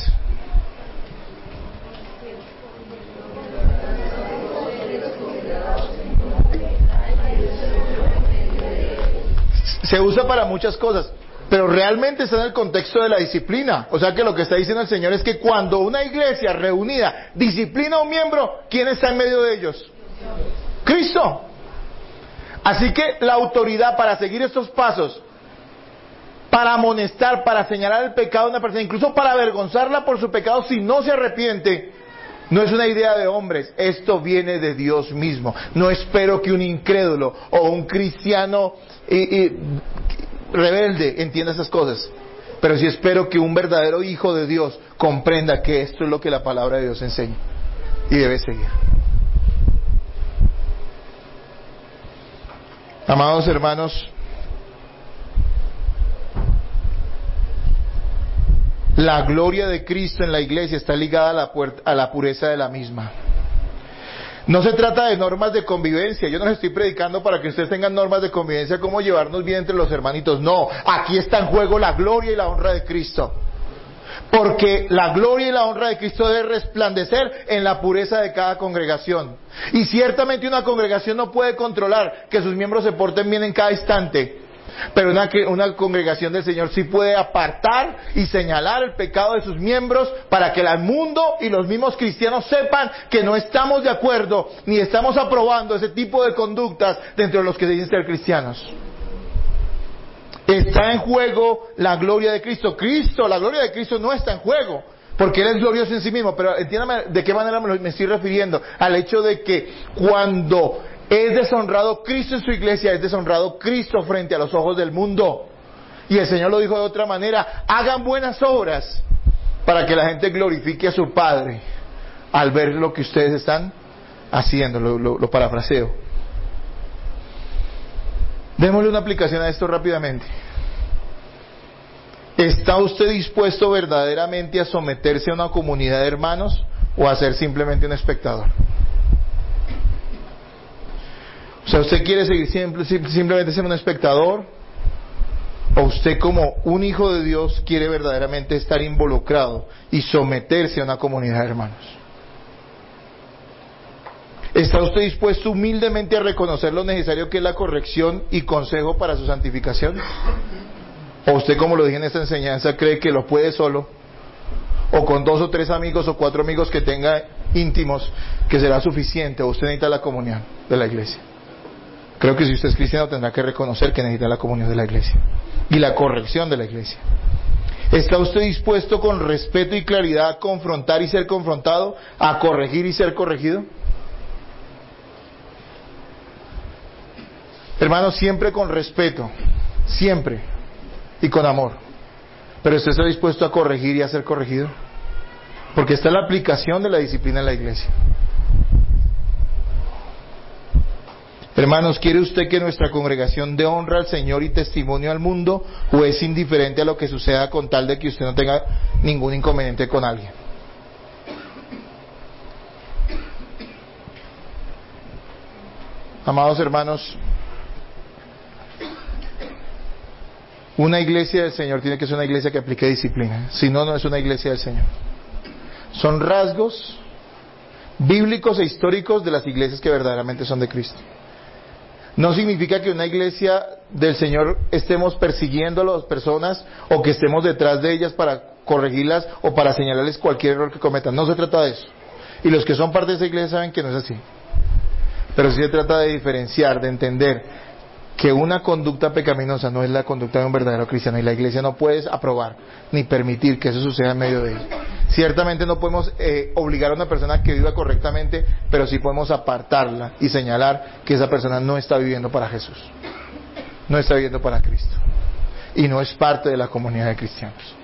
Se usa para muchas cosas, pero realmente está en el contexto de la disciplina. O sea que lo que está diciendo el Señor es que cuando una iglesia reunida disciplina a un miembro, ¿quién está en medio de ellos? Cristo. Así que la autoridad para seguir estos pasos, para amonestar, para señalar el pecado de una persona, incluso para avergonzarla por su pecado si no se arrepiente, no es una idea de hombres, esto viene de Dios mismo. No espero que un incrédulo o un cristiano rebelde entienda esas cosas, pero sí espero que un verdadero hijo de Dios comprenda que esto es lo que la palabra de Dios enseña y debe seguir. Amados hermanos, la gloria de Cristo en la iglesia está ligada a la pureza de la misma. No se trata de normas de convivencia. Yo no les estoy predicando para que ustedes tengan normas de convivencia, cómo llevarnos bien entre los hermanitos. No, aquí está en juego la gloria y la honra de Cristo. Porque la gloria y la honra de Cristo debe resplandecer en la pureza de cada congregación. Y ciertamente una congregación no puede controlar que sus miembros se porten bien en cada instante. Pero una congregación del Señor sí puede apartar y señalar el pecado de sus miembros para que el mundo y los mismos cristianos sepan que no estamos de acuerdo ni estamos aprobando ese tipo de conductas dentro de los que se dicen ser cristianos. Está en juego la gloria de Cristo. La gloria de Cristo no está en juego, porque Él es glorioso en sí mismo. Pero entiéndame de qué manera me estoy refiriendo. Al hecho de que cuando es deshonrado Cristo en su iglesia, es deshonrado Cristo frente a los ojos del mundo. Y el Señor lo dijo de otra manera: hagan buenas obras para que la gente glorifique a su Padre al ver lo que ustedes están haciendo. Lo parafraseo. Démosle una aplicación a esto rápidamente. ¿Está usted dispuesto verdaderamente a someterse a una comunidad de hermanos o a ser simplemente un espectador? O sea, ¿usted quiere seguir simplemente ser un espectador? ¿O usted, como un hijo de Dios, quiere verdaderamente estar involucrado y someterse a una comunidad de hermanos? ¿Está usted dispuesto humildemente a reconocer lo necesario que es la corrección y consejo para su santificación? ¿O usted, como lo dije en esta enseñanza, cree que lo puede solo? ¿O con 2 o 3 amigos o 4 amigos que tenga íntimos, que será suficiente? ¿O usted necesita la comunión de la iglesia? Creo que si usted es cristiano tendrá que reconocer que necesita la comunión de la iglesia y la corrección de la iglesia. ¿Está usted dispuesto con respeto y claridad a confrontar y ser confrontado, a corregir y ser corregido? Hermanos, siempre con respeto, siempre, y con amor. Pero ¿usted está dispuesto a corregir y a ser corregido? Porque está la aplicación de la disciplina en la iglesia. Hermanos, ¿quiere usted que nuestra congregación dé honra al Señor y testimonio al mundo, o es indiferente a lo que suceda con tal de que usted no tenga ningún inconveniente con alguien? Amados hermanos, una iglesia del Señor tiene que ser una iglesia que aplique disciplina, si no, no es una iglesia del Señor. Son rasgos bíblicos e históricos de las iglesias que verdaderamente son de Cristo. No significa que una iglesia del Señor estemos persiguiendo a las personas o que estemos detrás de ellas para corregirlas o para señalarles cualquier error que cometan. No se trata de eso. Y los que son parte de esa iglesia saben que no es así. Pero sí se trata de diferenciar, de entender que una conducta pecaminosa no es la conducta de un verdadero cristiano, y la iglesia no puede aprobar ni permitir que eso suceda en medio de ella. Ciertamente no podemos obligar a una persona que viva correctamente, pero sí podemos apartarla y señalar que esa persona no está viviendo para Jesús, no está viviendo para Cristo y no es parte de la comunidad de cristianos.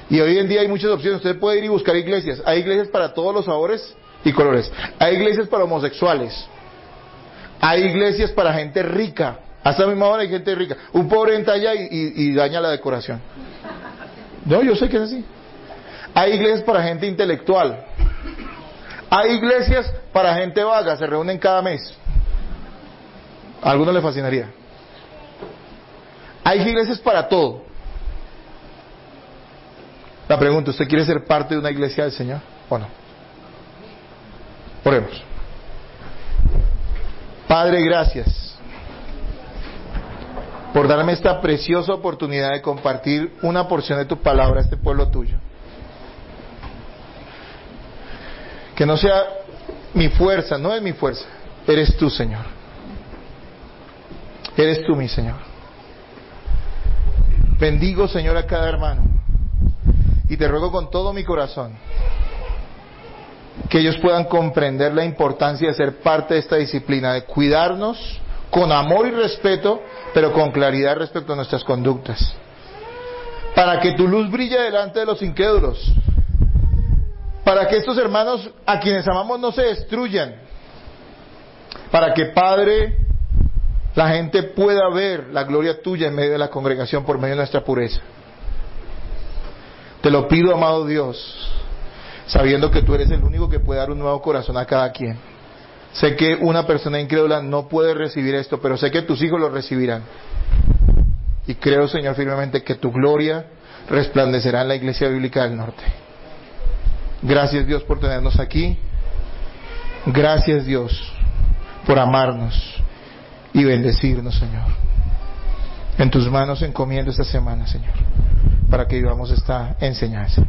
Y hoy en día hay muchas opciones. Usted puede ir y buscar iglesias. Hay iglesias para todos los sabores y colores. Hay iglesias para homosexuales, hay iglesias para gente rica. Hasta a misma hora hay gente rica. Un pobre entra allá y daña la decoración. No, yo sé que es así. Hay iglesias para gente intelectual. Hay iglesias para gente vaga, se reúnen cada mes. A algunos les fascinaría. Hay iglesias para todo. La pregunta, ¿usted quiere ser parte de una iglesia del Señor o no? Oremos. Padre, gracias por darme esta preciosa oportunidad de compartir una porción de tu palabra a este pueblo tuyo. Que no sea mi fuerza, no es mi fuerza, eres tú, Señor. Eres tú, mi Señor. Bendigo, Señor, a cada hermano y te ruego con todo mi corazón que ellos puedan comprender la importancia de ser parte de esta disciplina, de cuidarnos con amor y respeto, pero con claridad respecto a nuestras conductas, para que tu luz brille delante de los incrédulos, para que estos hermanos a quienes amamos no se destruyan, para que, Padre, la gente pueda ver la gloria tuya en medio de la congregación por medio de nuestra pureza. Te lo pido, amado Dios, sabiendo que tú eres el único que puede dar un nuevo corazón a cada quien. Sé que una persona incrédula no puede recibir esto, pero sé que tus hijos lo recibirán. Y creo, Señor, firmemente que tu gloria resplandecerá en la Iglesia Bíblica del Norte. Gracias, Dios, por tenernos aquí. Gracias, Dios, por amarnos y bendecirnos, Señor. En tus manos encomiendo esta semana, Señor, para que vivamos esta enseñanza.